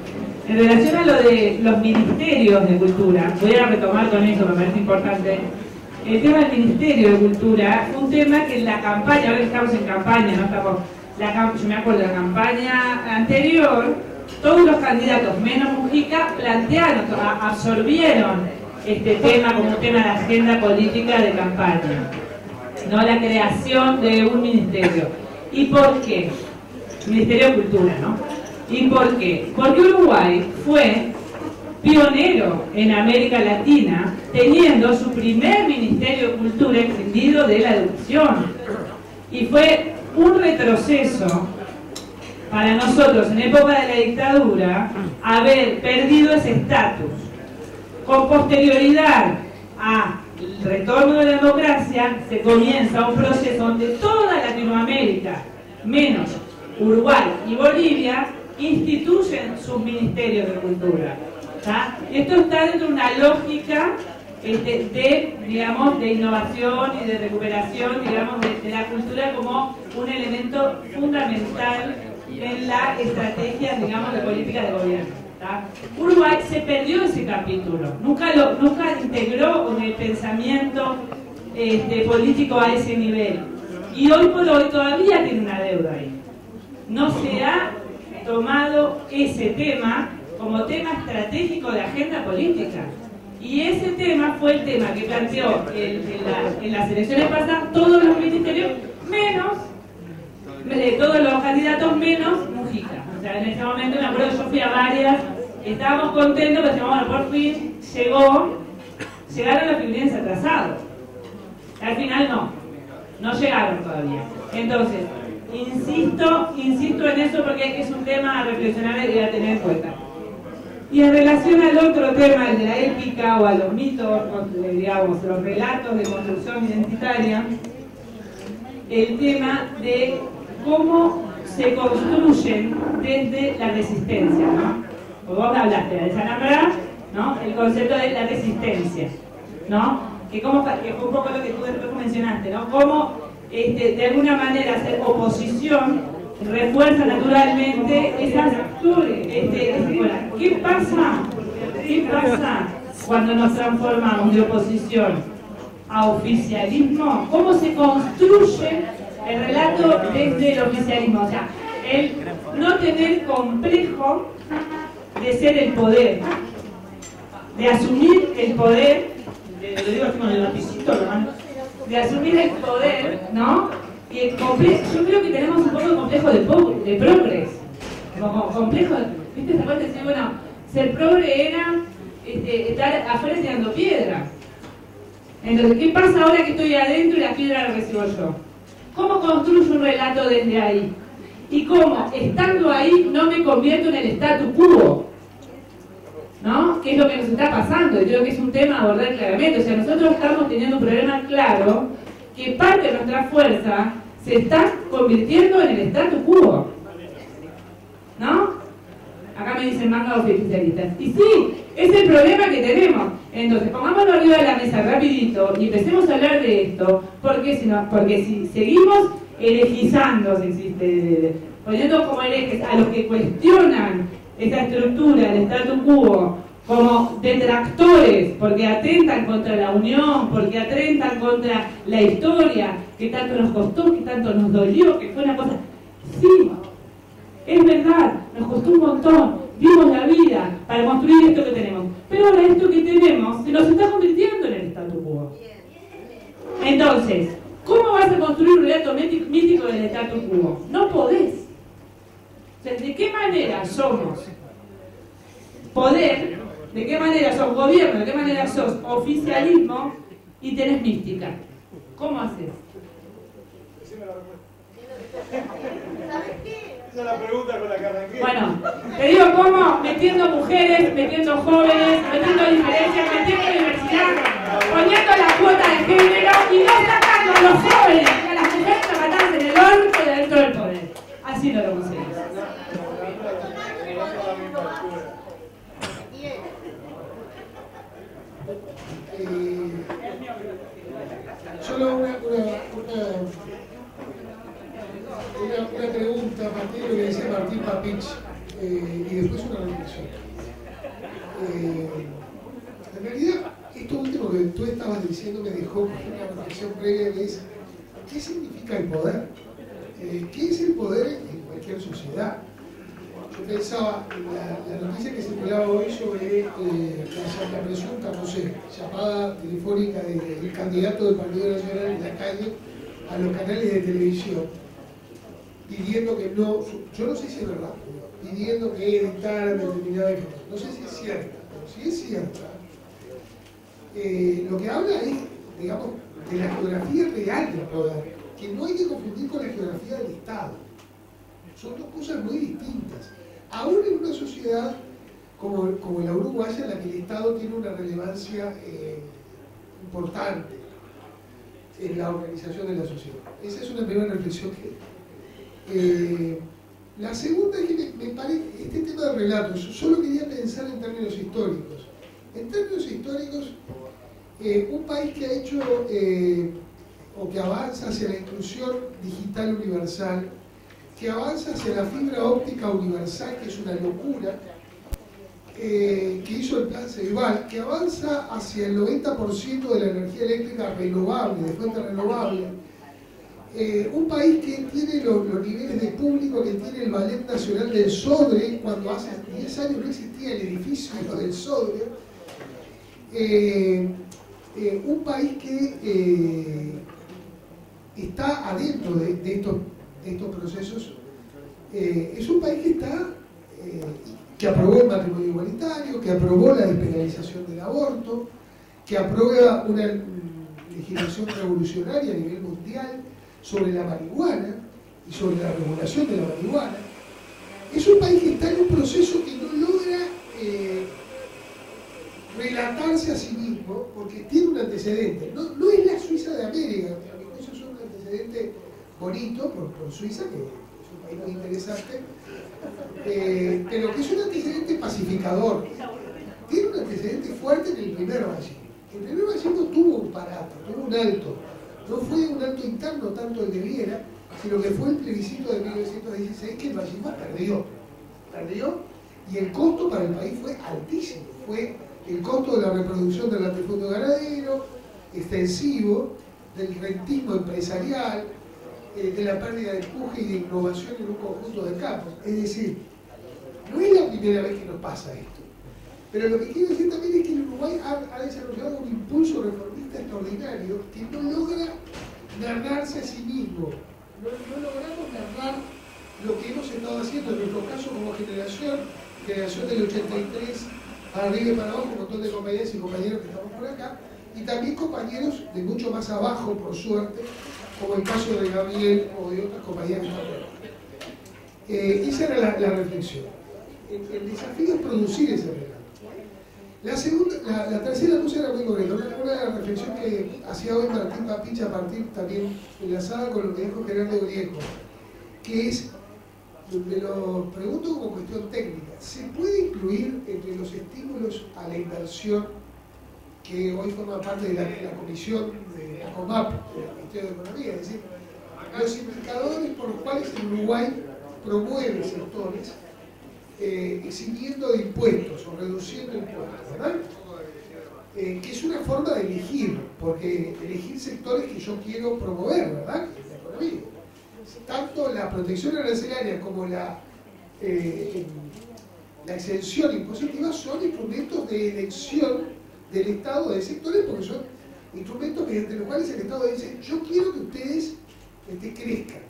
[SPEAKER 5] En relación a lo de los ministerios de cultura, voy a retomar con eso, me parece importante. El tema del Ministerio de Cultura, un tema que en la campaña, ahora estamos en campaña, no estamos yo me acuerdo de la campaña anterior, todos los candidatos, menos Mujica, plantearon, absorbieron este tema como un tema de agenda política de campaña, ¿no? La creación de un ministerio. ¿Y por qué? Ministerio de Cultura, ¿no? ¿Y por qué? Porque Uruguay fue pionero en América Latina, teniendo su primer Ministerio de Cultura extendido de la educación. Y fue un retroceso para nosotros en época de la dictadura haber perdido ese estatus. Con posterioridad al retorno de la democracia se comienza un proceso donde toda Latinoamérica, menos Uruguay y Bolivia, instituyen sus ministerios de cultura. ¿Tá? Esto está dentro de una lógica digamos, de innovación y de recuperación, digamos, de la cultura como un elemento fundamental en la estrategia, digamos, de política de gobierno. ¿Tá? Uruguay se perdió ese capítulo, nunca integró en el pensamiento político a ese nivel, y hoy por hoy todavía tiene una deuda ahí. No se ha tomado ese tema como tema estratégico de agenda política. Y ese tema fue el tema que planteó en las elecciones pasadas todos los ministerios, menos, todos los candidatos menos Mujica. O sea, en ese momento me acuerdo, yo fui a varias, estábamos contentos, pero decíamos, bueno, por fin llegaron los figurines atrasados. Al final no llegaron todavía. Entonces, insisto en eso porque es un tema a reflexionar y a tener en cuenta. Y en relación al otro tema, el de la épica o a los mitos, digamos, los relatos de construcción identitaria, el tema de cómo se construyen desde la resistencia, ¿no? Porque vos hablaste de Sanabria, ¿no? El concepto de la resistencia, ¿no? Que fue un poco lo que tú mencionaste, ¿no? Cómo de alguna manera hacer oposición refuerza naturalmente esas actores. ¿Qué pasa cuando nos transformamos de oposición a oficialismo? ¿Cómo se construye el relato desde el oficialismo? O sea, el no tener complejo de ser el poder, de asumir el poder, lo digo así con el lapicito, ¿no? De asumir el poder, ¿no? Y el complejo, yo creo que tenemos un poco de complejo de progres. Como complejo, ¿viste? ¿Se acuerdan de decir, bueno, ser progre era estar afuera tirando piedra? Entonces, ¿qué pasa ahora que estoy adentro y la piedra la recibo yo? ¿Cómo construyo un relato desde ahí? Y cómo, estando ahí, no me convierto en el statu quo, ¿no? ¿Qué es lo que nos está pasando? Yo creo que es un tema a abordar claramente. O sea, nosotros estamos teniendo un problema claro, que parte de nuestra fuerza se está convirtiendo en el statu quo, ¿no? Acá me dicen manga oficialistas. Y sí, es el problema que tenemos. Entonces, pongámoslo arriba de la mesa rapidito y empecemos a hablar de esto, porque si seguimos herejizando, poniendo como herejes a los que cuestionan esa estructura, el statu quo, como detractores, porque atentan contra la unión, porque atentan contra la historia, que tanto nos costó, que tanto nos dolió, que fue una cosa... Sí, es verdad, nos costó un montón, dimos la vida para construir esto que tenemos, pero ahora esto que tenemos se nos está convirtiendo en el statu quo. Entonces, ¿cómo vas a construir un relato mítico del statu quo? No podés. O sea, ¿de qué manera somos poder? ¿De qué manera sos gobierno? ¿De qué manera sos oficialismo y tenés mística? ¿Cómo haces?
[SPEAKER 1] Esa es la pregunta con la que arranqué.
[SPEAKER 5] Bueno, te digo cómo, metiendo mujeres, metiendo jóvenes, metiendo diferencias, metiendo diversidad, poniendo la cuota de género y no sacando a los jóvenes y a las mujeres a matarse en el orco y dentro del poder. Así no lo conseguimos.
[SPEAKER 13] Solo una pregunta a partir de lo que decía Martín Papich y después una reflexión. En realidad, esto último que tú estabas diciendo me dejó una reflexión previa que es, ¿qué significa el poder? ¿Qué es el poder en cualquier sociedad? Yo pensaba en la noticia que circulaba hoy sobre la presunta, no sé, llamada telefónica del candidato del Partido Nacional en la calle a los canales de televisión, pidiendo que no, yo no sé si es verdad, pidiendo que editaran determinada información. No sé si es cierta, pero si es cierta, lo que habla es, digamos, de la geografía real del poder, que no hay que confundir con la geografía del Estado. Son dos cosas muy distintas. Aún en una sociedad como la uruguaya, en la que el Estado tiene una relevancia importante en la organización de la sociedad. Esa es una primera reflexión que... la segunda es que me parece, este tema de relatos, solo quería pensar en términos históricos. En términos históricos, un país que ha hecho o que avanza hacia la inclusión digital universal, que avanza hacia la fibra óptica universal, que es una locura, que hizo el plan Ceibal, que avanza hacia el 90% de la energía eléctrica renovable, de fuente renovable, un país que tiene los niveles de público que tiene el Ballet Nacional del Sodre, cuando hace 10 años no existía el edificio del Sodre, un país que está adentro de estos procesos, es un país que está que aprobó el matrimonio igualitario, que aprobó la despenalización del aborto, que aprueba una legislación revolucionaria a nivel mundial sobre la marihuana y sobre la regulación de la marihuana. Es un país que está en un proceso que no logra relatarse a sí mismo, porque tiene un antecedente. No es la Suiza de América, a mi juicio es un antecedente bonito por Suiza, que es un país muy interesante, pero que es un antecedente pacificador. Tiene un antecedente fuerte en el primer ballín. El primer ballín no tuvo un parate, tuvo un alto. No fue un alto interno tanto el de Viera, sino que fue el plebiscito de 1916 que el Ballima perdió. Perdió, y el costo para el país fue altísimo. Fue el costo de la reproducción del latifundio ganadero, extensivo, del rentismo empresarial, de la pérdida de empuje y de innovación en un conjunto de campos. Es decir, no es la primera vez que nos pasa esto. Pero lo que quiero decir también es que el Uruguay ha desarrollado un impulso reformista extraordinario que no logra narrarse a sí mismo. No logramos narrar lo que hemos estado haciendo en nuestro caso como generación del 83 para arriba y para abajo, un montón de compañeras y compañeros que estamos por acá, y también compañeros de mucho más abajo, por suerte, como el caso de Gabriel o de otras compañeras que están por acá. Esa era la reflexión. El desafío es producir ese relato. La tercera cosa era muy concreta, una reflexión que hacía hoy Martín Papich a partir también enlazada con lo que dijo Gerardo Grieco, que es, me lo pregunto como cuestión técnica, ¿se puede incluir entre los estímulos a la inversión que hoy forma parte de la comisión de la COMAP, del Ministerio de Economía, es decir, los indicadores por los cuales el Uruguay promueve sectores eximiendo de impuestos o reduciendo impuestos, ¿verdad? Que es una forma de elegir, porque elegir sectores que yo quiero promover, ¿verdad? La economía. Tanto la protección arancelaria como la exención impositiva son instrumentos de elección del Estado de sectores, porque son instrumentos mediante los cuales el Estado dice, yo quiero que ustedes crezcan.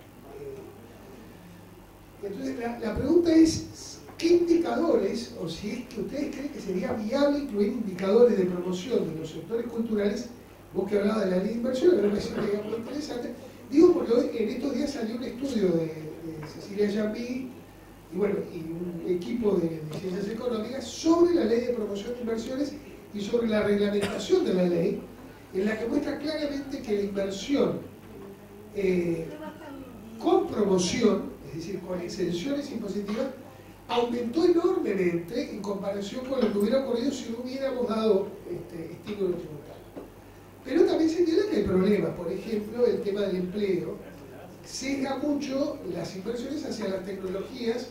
[SPEAKER 13] Entonces la pregunta es, ¿qué indicadores, o si es que ustedes creen que sería viable incluir indicadores de promoción de los sectores culturales? Vos que hablabas de la ley de inversión, que me parece muy interesante. Digo porque hoy, en estos días salió un estudio de Cecilia Jambí y un equipo de ciencias económicas sobre la ley de promoción de inversiones y sobre la reglamentación de la ley, en la que muestra claramente que la inversión con promoción, es decir, con exenciones impositivas, aumentó enormemente en comparación con lo que hubiera ocurrido si no hubiéramos dado estímulo tributario. Pero también señala que hay problemas, por ejemplo, el tema del empleo, sesga mucho las inversiones hacia las tecnologías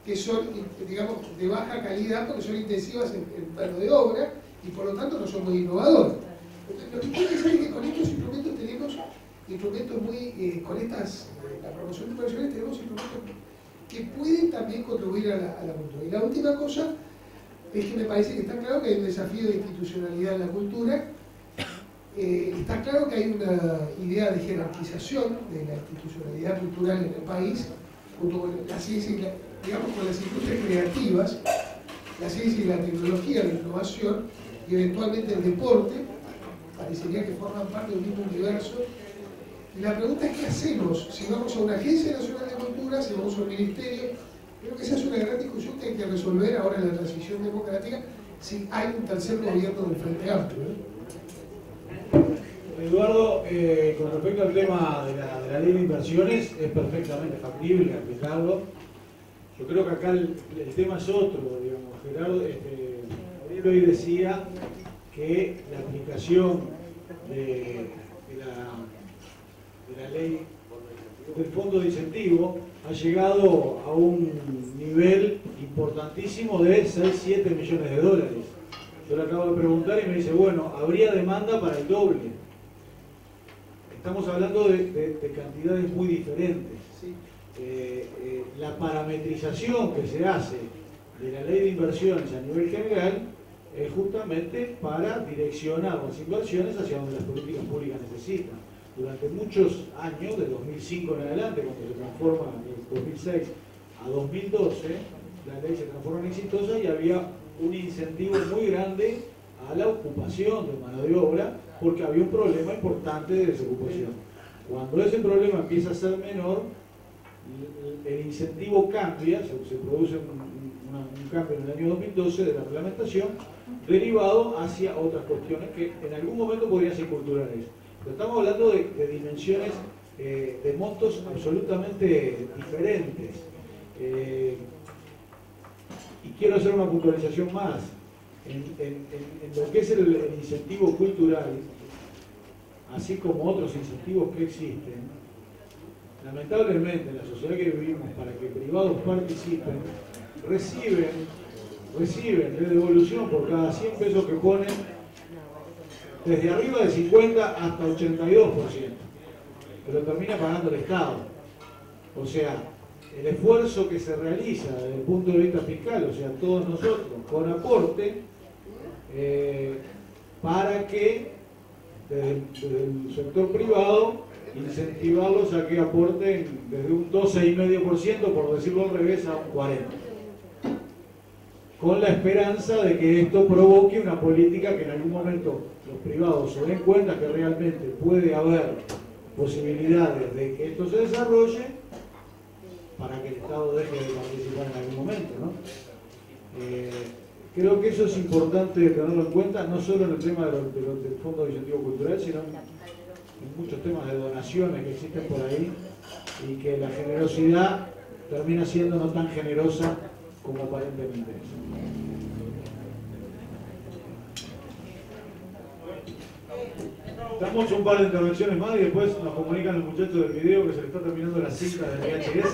[SPEAKER 13] que son, digamos, de baja calidad porque son intensivas en mano de obra y por lo tanto no son muy innovadoras. Entonces, lo que quiero decir es que con estos instrumentos tenemos instrumentos muy, con estas, la promoción de inversiones tenemos instrumentos que pueden también contribuir a la cultura. Y la última cosa es que me parece que está claro que hay un desafío de institucionalidad en la cultura. Está claro que hay una idea de jerarquización de la institucionalidad cultural en el país, junto con la ciencia y digamos, con las industrias creativas, la ciencia y la tecnología, la innovación y eventualmente el deporte, parecería que forman parte del mismo universo. Y la pregunta es: ¿qué hacemos? Si vamos a una Agencia Nacional de Cultura, si vamos a un ministerio. Creo que esa es una gran discusión que hay que resolver ahora en la transición democrática, si hay un tercer gobierno del Frente Amplio, ¿no?
[SPEAKER 1] Eduardo, con respecto al tema de la ley de inversiones, es perfectamente factible aplicarlo. Yo creo que acá el tema es otro, digamos. Gerardo, Gabriel hoy decía que la aplicación de la ley del fondo de incentivo ha llegado a un nivel importantísimo de 6-7 millones de dólares. Yo le acabo de preguntar y me dice, bueno, habría demanda para el doble. Estamos hablando de cantidades muy diferentes. La parametrización que se hace de la ley de inversiones a nivel general es justamente para direccionar las inversiones hacia donde las políticas públicas necesitan. Durante muchos años, de 2005 en adelante, cuando se transforma de 2006 a 2012, la ley se transforma en exitosa y había un incentivo muy grande a la ocupación de mano de obra, porque había un problema importante de desocupación. Cuando ese problema empieza a ser menor, el incentivo cambia, se produce un cambio en el año 2012 de la reglamentación, derivado hacia otras cuestiones que en algún momento podrían ser culturales. Pero estamos hablando de dimensiones, de montos absolutamente diferentes. Y quiero hacer una puntualización más. En lo que es el incentivo cultural, así como otros incentivos que existen, lamentablemente en la sociedad que vivimos, para que privados participen, reciben de devolución por cada 100 pesos que ponen, desde arriba de 50 hasta 82%, pero termina pagando el Estado. O sea, el esfuerzo que se realiza desde el punto de vista fiscal, o sea, todos nosotros, con aporte, para que desde el sector privado incentivarlos a que aporten desde un 12,5%, por decirlo al revés, a un 40%. Con la esperanza de que esto provoque una política que en algún momento los privados se den cuenta que realmente puede haber posibilidades de que esto se desarrolle, para que el Estado deje de participar en algún momento, ¿no? Creo que eso es importante tenerlo en cuenta, no solo en el tema del Fondo de Incentivo Cultural, sino en muchos temas de donaciones que existen por ahí, y que la generosidad termina siendo no tan generosa como aparentemente es. Damos un par de intervenciones más y después nos comunican los muchachos del video que se les está terminando la cinta del VHS.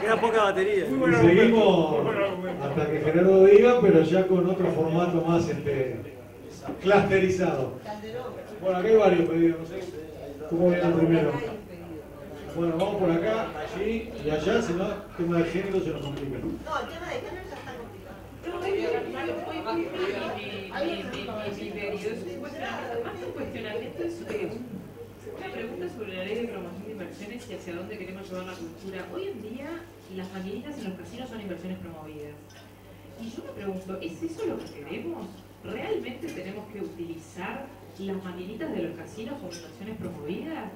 [SPEAKER 14] Queda poca batería.
[SPEAKER 1] Y seguimos hasta que Gerardo diga, pero ya con otro formato más clusterizado. Bueno, acá hay varios pedidos, no sé cómo viene el primero. Bueno, vamos por acá, allí y allá, si no, el tema de género se nos complica.
[SPEAKER 7] No, el tema de género ya está complicado.
[SPEAKER 5] Más un cuestionamiento es una pregunta sobre la ley de promoción de inversiones y hacia dónde queremos llevar la cultura. Hoy en día las maquinitas en los casinos son inversiones promovidas. Y yo me pregunto, ¿es eso lo que queremos? ¿Realmente tenemos que utilizar las maquinitas de los casinos como inversiones promovidas?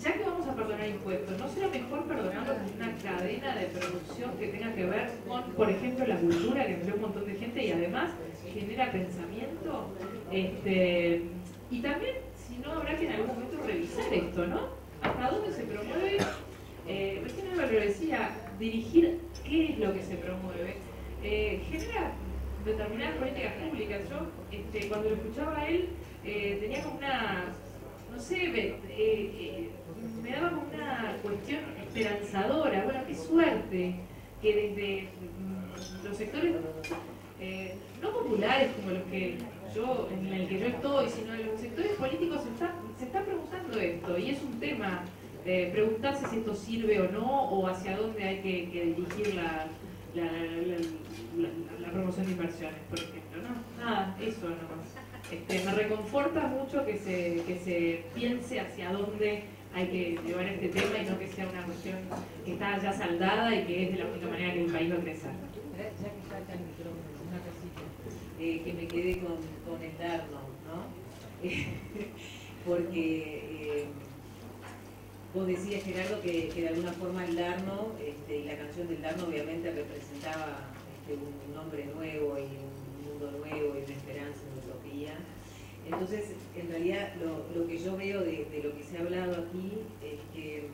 [SPEAKER 5] Ya que vamos a perdonar impuestos, ¿no será mejor perdonarlo con una cadena de producción que tenga que ver con, por ejemplo, la cultura, que emplea un montón de gente y además genera pensamiento? Y también, si no, habrá que en algún momento revisar esto, ¿no? ¿Hasta dónde se promueve? Recién Álvaro lo decía, dirigir qué es lo que se promueve. Genera determinadas políticas públicas. Yo, cuando lo escuchaba a él, tenía como una, no sé, me daba como una cuestión esperanzadora. Bueno, qué suerte que desde los sectores no populares como los que en el que yo estoy, sino en los sectores políticos se está preguntando esto, y es un tema, preguntarse si esto sirve o no, o hacia dónde hay que dirigir la promoción de inversiones, por ejemplo, ¿no? Nada, eso nomás. Me reconforta mucho que se piense hacia dónde hay que llevar este tema y no que sea una cuestión que está ya saldada y que es de la única manera que el país va a crecer.
[SPEAKER 15] Ya que falta el micrófono, una cosita, que me quedé con el Darno, ¿no? Porque vos decías, Gerardo, que de alguna forma el Darno, y la canción del Darno obviamente representaba un nombre nuevo y un mundo nuevo y una esperanza, una utopía. Entonces, en realidad, lo que yo veo de lo que se ha hablado aquí es que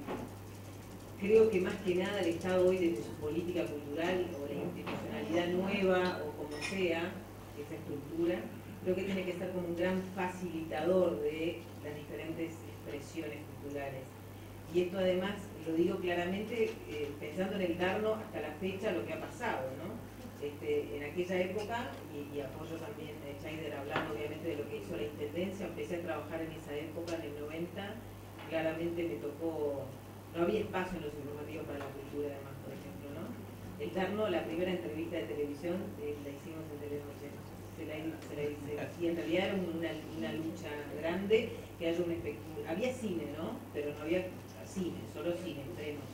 [SPEAKER 15] creo que más que nada el Estado hoy, desde su política cultural o la institucionalidad nueva o como sea, esa estructura, creo que tiene que ser como un gran facilitador de las diferentes expresiones culturales. Y esto además, lo digo claramente, pensando en el Darno hasta la fecha, lo que ha pasado, ¿no? En aquella época, y apoyo también a Scheider hablando obviamente de lo que hizo la Intendencia, empecé a trabajar en esa época, en el 90, claramente me tocó, no había espacio en los informativos para la cultura además, por ejemplo, ¿no? El Darno, la primera entrevista de televisión, la hicimos en Telenoche, y en realidad era una lucha grande, que haya un espectáculo, había cine, ¿no? Pero no había cine, solo cine, estrenos.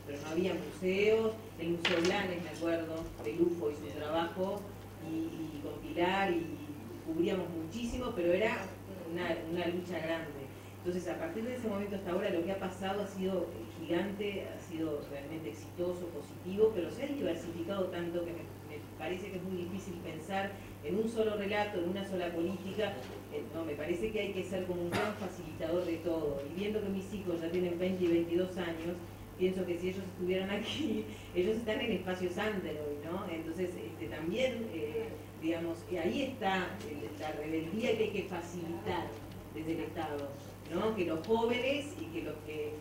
[SPEAKER 15] Pero no había museos, el Museo Blanes, me acuerdo, Pelufo hizo un trabajo y con Pilar y cubríamos muchísimo, pero era una lucha grande. Entonces, a partir de ese momento hasta ahora, lo que ha pasado ha sido gigante, ha sido realmente exitoso, positivo, pero se ha diversificado tanto que me parece que es muy difícil pensar en un solo relato, en una sola política. No, me parece que hay que ser como un gran facilitador de todo. Y viendo que mis hijos ya tienen 20 y 22 años, pienso que si ellos estuvieran aquí, ellos están en espacios under hoy, ¿no? Entonces, también, digamos, ahí está la rebeldía que hay que facilitar desde el Estado, ¿no? Que los jóvenes y que los que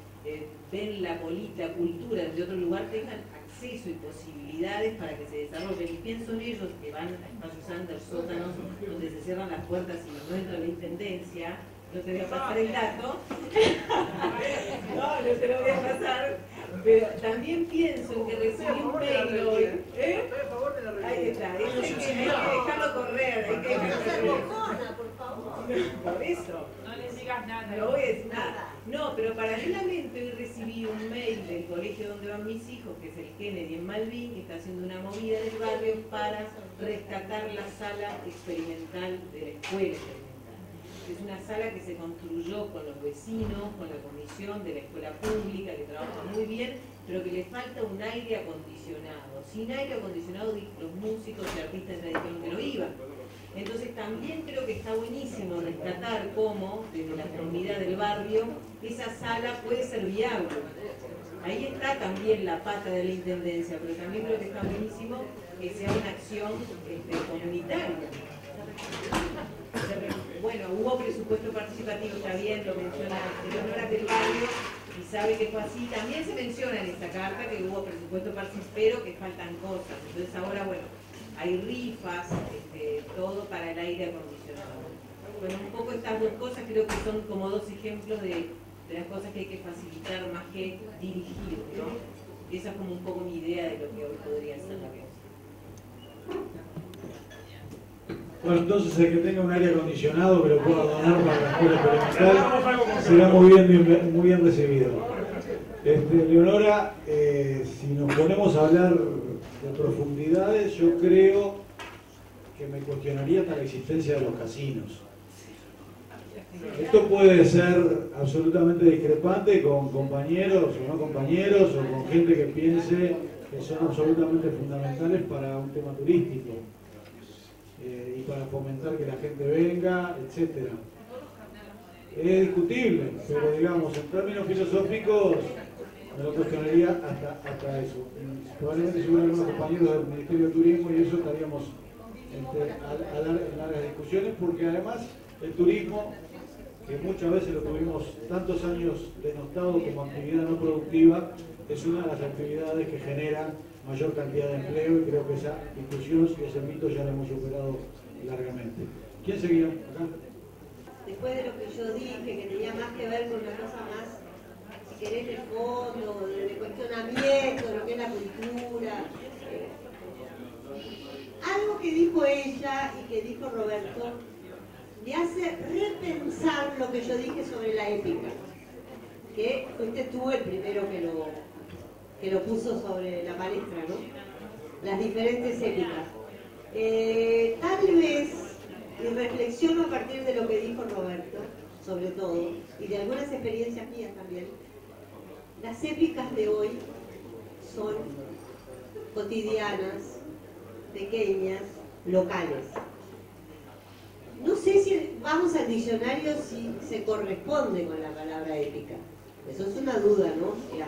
[SPEAKER 15] ven la cultura desde otro lugar tengan acceso y posibilidades para que se desarrollen. Y pienso en ellos que van a espacios under, sótanos, donde se cierran las puertas y no entra la Intendencia. No te voy a pasar el dato. No te lo voy a pasar. Pero también pienso en que recibí un mail hoy. Ahí está. Hay que dejarlo correr. Hay que por eso.
[SPEAKER 5] No les digas nada.
[SPEAKER 15] No voy a decir nada. No, pero paralelamente hoy recibí un mail del colegio donde van mis hijos, que es el Kennedy en Malvin, que está haciendo una movida del barrio para rescatar la sala experimental de la escuela experimental. Es una sala que se construyó con los vecinos, con la comisión de la escuela pública, que trabaja muy bien, pero que le falta un aire acondicionado. Sin aire acondicionado, los músicos y artistas ya dijeron que no iban. Entonces también creo que está buenísimo rescatar cómo, desde la comunidad del barrio, esa sala puede ser viable. Ahí está también la pata de la Intendencia, pero también creo que está buenísimo que sea una acción comunitaria. Bueno, hubo presupuesto participativo, está bien, lo menciona Leonora del Barrio y sabe que fue así. También se menciona en esta carta que hubo presupuesto participativo, pero que faltan cosas. Entonces ahora, bueno, hay rifas, todo para el aire acondicionado. Bueno, un poco estas dos cosas creo que son como dos ejemplos de las cosas que hay que facilitar más que dirigir, ¿no? Esa es como un poco mi idea de lo que hoy podría ser la cosa.
[SPEAKER 1] Bueno, entonces el que tenga un aire acondicionado que lo pueda donar para la escuela experimental será muy bien recibido. Leonora, si nos ponemos a hablar de profundidades, yo creo que me cuestionaría hasta la existencia de los casinos. Esto puede ser absolutamente discrepante con compañeros o no compañeros o con gente que piense que son absolutamente fundamentales para un tema turístico. Y para fomentar que la gente venga, etc. Es discutible, pero digamos, en términos filosóficos me lo cuestionaría hasta eso. Probablemente si hubiera algunos compañeros del Ministerio de Turismo y eso estaríamos en largas discusiones, porque además el turismo, que muchas veces lo tuvimos tantos años denostado como actividad no productiva, es una de las actividades que genera mayor cantidad de empleo y creo que esa discusión y ese mito ya lo hemos superado largamente. ¿Quién seguía? Acá.
[SPEAKER 7] Después de lo que yo dije, que tenía más que ver con una cosa más, si querés, de fondo, de cuestionamiento, de lo que es la cultura. Algo que dijo ella y que dijo Roberto me hace repensar lo que yo dije sobre la épica, que fuiste tú el primero que lo puso sobre la palestra, ¿no? Las diferentes épicas. Tal vez, y reflexiono a partir de lo que dijo Roberto, sobre todo, y de algunas experiencias mías también, las épicas de hoy son cotidianas, pequeñas, locales. No sé si vamos al diccionario si se corresponde con la palabra épica. Eso es una duda, ¿no? Mira,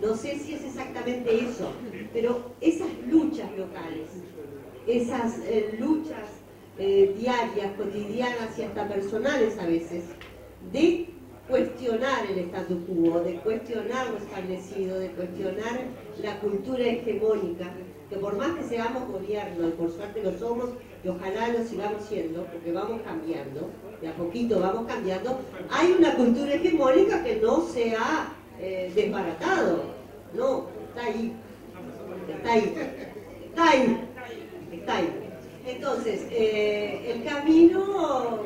[SPEAKER 7] no sé si es exactamente eso, pero esas luchas locales, esas luchas diarias, cotidianas y hasta personales a veces, de cuestionar el statu quo, de cuestionar lo establecido, de cuestionar la cultura hegemónica, que por más que seamos gobierno, y por suerte lo somos, y ojalá lo sigamos siendo, porque vamos cambiando, de a poquito vamos cambiando, hay una cultura hegemónica que no se ha desbaratado, no, está ahí, está ahí, está ahí, está ahí. Entonces, el camino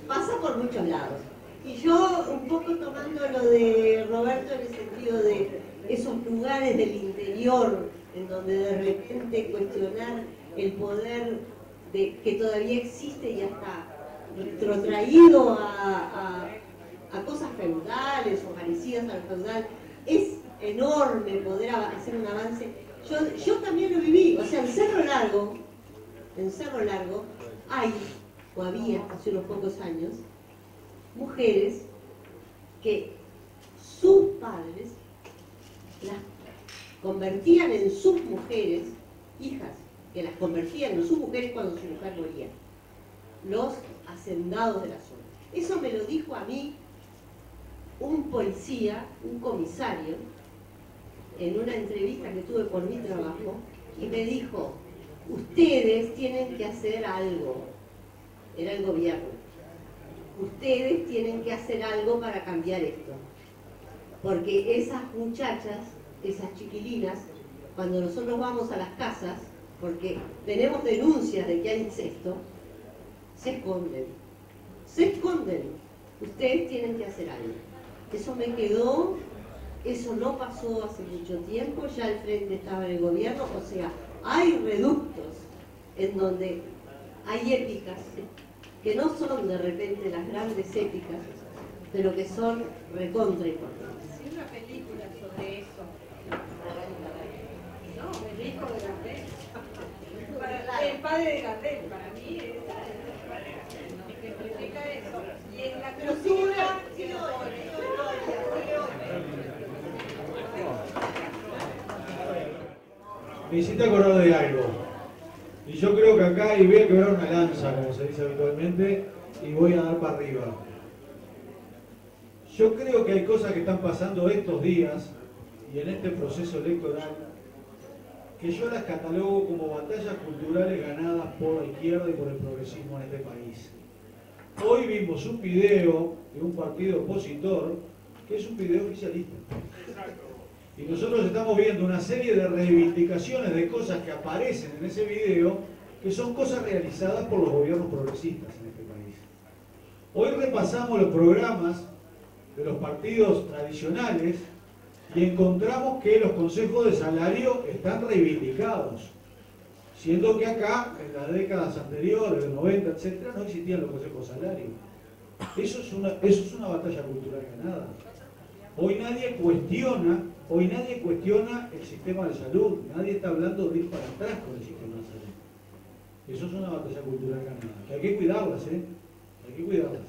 [SPEAKER 7] pasa por muchos lados. Y yo, un poco tomando lo de Roberto en el sentido de esos lugares del interior, en donde de repente cuestionar el poder que todavía existe y hasta retrotraído a cosas feudales o parecidas a lo feudal, es enorme poder hacer un avance. Yo también lo viví, o sea, en Cerro Largo hay, o había hace unos pocos años, mujeres que sus padres las convertían en sus mujeres, hijas, que las convertían en sus mujeres cuando su mujer moría. Los hacendados de la zona. Eso me lo dijo a mí un policía, un comisario, en una entrevista que tuve por mi trabajo, y me dijo, ustedes tienen que hacer algo. Era el gobierno. Ustedes tienen que hacer algo para cambiar esto. Porque esas muchachas, esas chiquilinas, cuando nosotros vamos a las casas, porque tenemos denuncias de que hay incesto, se esconden. Se esconden. Ustedes tienen que hacer algo. Eso me quedó, eso no pasó hace mucho tiempo, ya el frente estaba en el gobierno, o sea, hay reductos en donde hay épicas que no son de repente las grandes épicas, pero que son recontra importantes.
[SPEAKER 6] Sí, una película sobre eso. No, el hijo de Gardel. El padre de Gardel, para mí, ejemplifica eso. Y en la cultura,
[SPEAKER 1] Me hiciste acordar de algo. Y yo creo que acá, y voy a quebrar una lanza, como se dice habitualmente, y voy a dar para arriba. Yo creo que hay cosas que están pasando estos días, y en este proceso electoral, que yo las catalogo como batallas culturales ganadas por la izquierda y por el progresismo en este país. Hoy vimos un video de un partido opositor, que es un video oficialista. Y nosotros estamos viendo una serie de reivindicaciones de cosas que aparecen en ese video, que son cosas realizadas por los gobiernos progresistas en este país. Hoy repasamos los programas de los partidos tradicionales y encontramos que los consejos de salario están reivindicados, siendo que acá, en las décadas anteriores, los 90, etc., no existían los consejos de salario. Eso es una batalla cultural ganada. Hoy nadie cuestiona el sistema de salud, nadie está hablando de ir para atrás con el sistema de salud. Eso es una batalla cultural ganada, que hay que cuidarlas, hay que cuidarlas.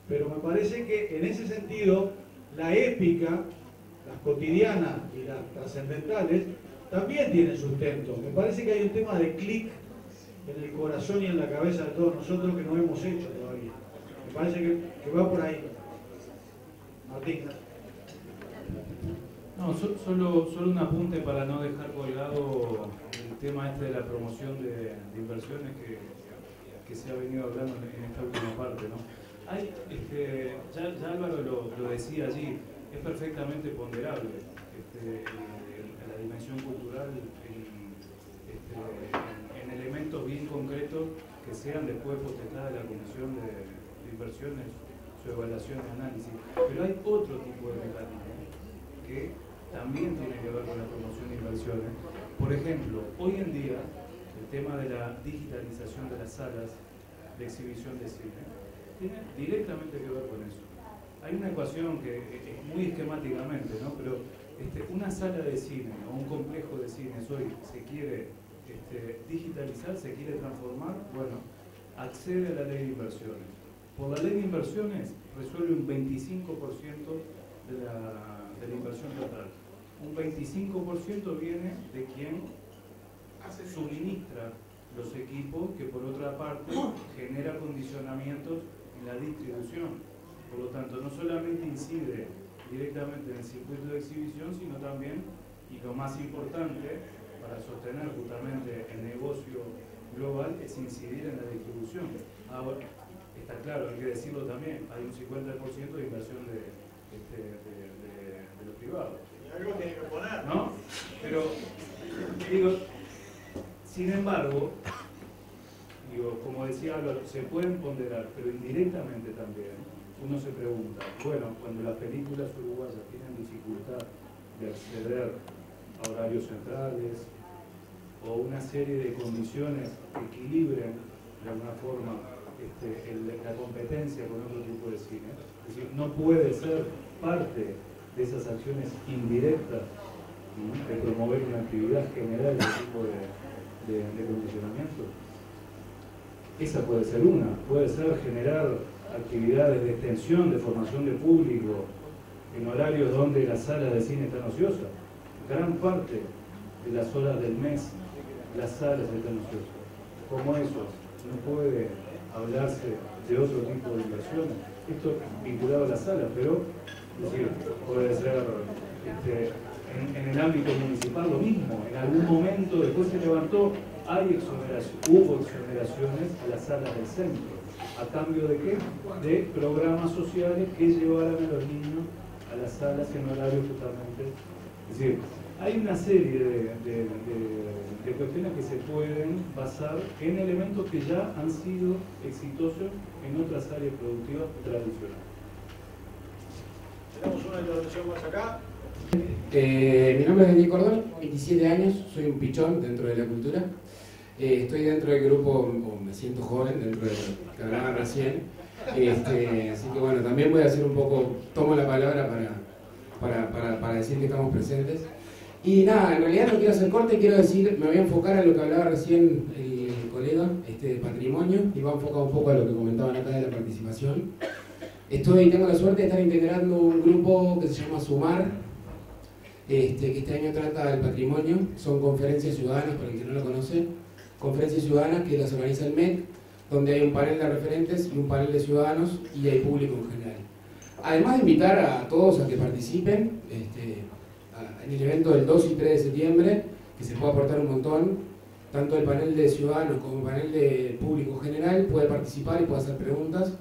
[SPEAKER 1] Pero me parece que en ese sentido, la épica, las cotidianas y las trascendentales, también tienen sustento. Me parece que hay un tema de clic en el corazón y en la cabeza de todos nosotros que no hemos hecho todavía. Me parece que va por ahí. Martín.
[SPEAKER 4] No, solo un apunte para no dejar colgado el tema este de la promoción de inversiones, que se ha venido hablando en esta última parte, ¿no? Hay, ya Álvaro lo decía allí, es perfectamente ponderable la dimensión cultural en elementos bien concretos que sean después potestad de la Comisión de Inversiones, su evaluación y análisis. Pero hay otro tipo de mecanismo que también tiene que ver con la promoción de inversiones. Por ejemplo, hoy en día el tema de la digitalización de las salas de exhibición de cine tiene directamente que ver con eso. Hay una ecuación que es muy esquemáticamente, ¿no? Pero una sala de cine o un complejo de cines hoy se quiere digitalizar, se quiere transformar, bueno, accede a la ley de inversiones. Por la ley de inversiones resuelve un 25% de la inversión total. Un 25% viene de quien suministra los equipos, que por otra parte genera condicionamientos en la distribución. Por lo tanto, no solamente incide directamente en el circuito de exhibición, sino también, y lo más importante, para sostener justamente el negocio global, es incidir en la distribución. Ahora, está claro, hay que decirlo también, hay un 50% de inversión de los privados.
[SPEAKER 1] Y algo tiene que poner,
[SPEAKER 4] ¿no? Pero, digo, sin embargo, como decía Álvaro, se pueden ponderar, pero indirectamente también. Uno se pregunta, bueno, cuando las películas uruguayas tienen dificultad de acceder a horarios centrales o una serie de condiciones que equilibren de alguna forma la competencia con otro tipo de cine, es decir, no puede ser parte de esas acciones indirectas, ¿no?, de promover una actividad general de tipo de condicionamiento. Esa puede ser una, puede ser generar actividades de extensión, de formación de público, en horarios donde las salas de cine están ociosas. Gran parte de las horas del mes las salas están ociosas. Como eso, no puede hablarse de otro tipo de inversiones. Esto vinculado a las salas, pero es decir, puede ser en el ámbito municipal lo mismo. En algún momento, después se levantó, hubo exoneraciones a las salas del centro. ¿A cambio de qué? De programas sociales que llevaran a los niños a las salas en horario justamente. Es decir, hay una serie de cuestiones que se pueden basar en elementos que ya han sido exitosos en otras áreas productivas tradicionales.
[SPEAKER 1] Tenemos una intervención más acá.
[SPEAKER 16] Mi nombre es Daniel Cordón, 27 años, soy un pichón dentro de la cultura. Estoy dentro del grupo, o me siento joven, dentro de lo que hablaba recién. Así que bueno, también voy a hacer un poco, tomo la palabra para decir que estamos presentes. Y nada, en realidad no quiero hacer corte, quiero decir, me voy a enfocar a lo que hablaba recién el colega, de patrimonio, y va a enfocar un poco a lo que comentaban acá de la participación. Tengo la suerte de estar integrando un grupo que se llama Sumar, que este año trata del patrimonio. Son conferencias ciudadanas, para el que no lo conoce, conferencias ciudadanas que las organiza el MEC, donde hay un panel de referentes y un panel de ciudadanos y hay público en general. Además de invitar a todos a que participen en el evento del 2 y 3 de septiembre, que se puede aportar un montón, tanto el panel de ciudadanos como el panel de público general puede participar y puede hacer preguntas.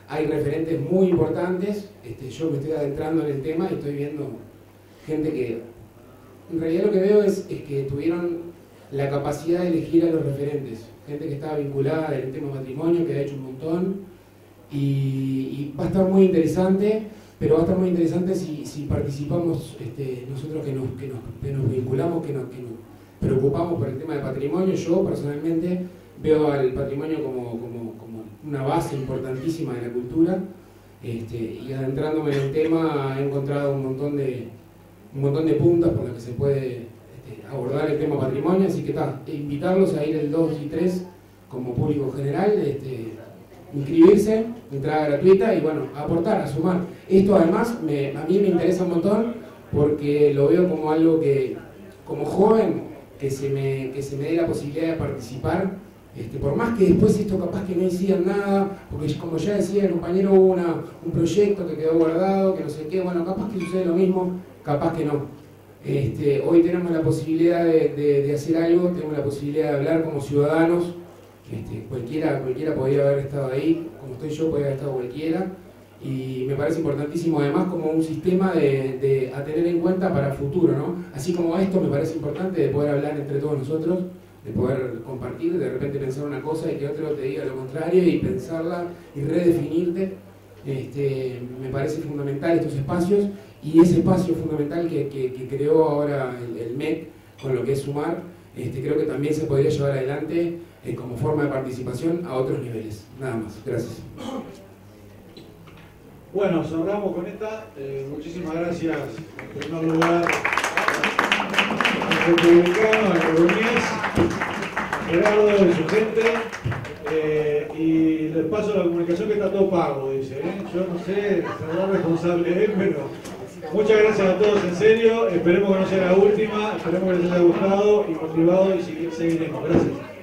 [SPEAKER 16] Hay referentes muy importantes, yo me estoy adentrando en el tema y estoy viendo gente que, en realidad lo que veo es que tuvieron la capacidad de elegir a los referentes, gente que estaba vinculada en el tema patrimonio, que ha hecho un montón, y va a estar muy interesante, pero va a estar muy interesante si participamos nosotros que nos vinculamos, que nos preocupamos por el tema del patrimonio. Yo personalmente veo al patrimonio como una base importantísima de la cultura, y adentrándome en el tema he encontrado un montón de puntas por las que se puede abordar el tema patrimonio, así que invitarlos a ir el 2 y 3 como público general, inscribirse, entrada gratuita y bueno, aportar, a sumar. Esto además a mí me interesa un montón porque lo veo como algo que, como joven, que se me dé la posibilidad de participar, por más que después esto capaz que no hicieran nada, porque como ya decía el compañero, hubo un proyecto que quedó guardado, que no sé qué, bueno, capaz que sucede lo mismo, capaz que no. Hoy tenemos la posibilidad de hacer algo, tenemos la posibilidad de hablar como ciudadanos Cualquiera podía haber estado ahí, como estoy yo podía haber estado cualquiera, y me parece importantísimo además como un sistema a tener en cuenta para el futuro, ¿no? Así como esto me parece importante de poder hablar entre todos nosotros, de poder compartir, de repente pensar una cosa y que otro te diga lo contrario y pensarla y redefinirte. Me parece fundamental estos espacios, y ese espacio fundamental que creó ahora el MEC con lo que es Sumar, creo que también se podría llevar adelante como forma de participación a otros niveles. Nada más. Gracias.
[SPEAKER 1] Bueno, cerramos con esta. Muchísimas gracias en primer lugar al republicano, a Colonías, a Gerardo y su gente, y les paso la comunicación que está todo pago, dice. Yo no sé, será responsable de él, pero muchas gracias a todos, en serio. Esperemos que no sea la última, esperemos que les haya gustado y motivado, y seguiremos. Gracias.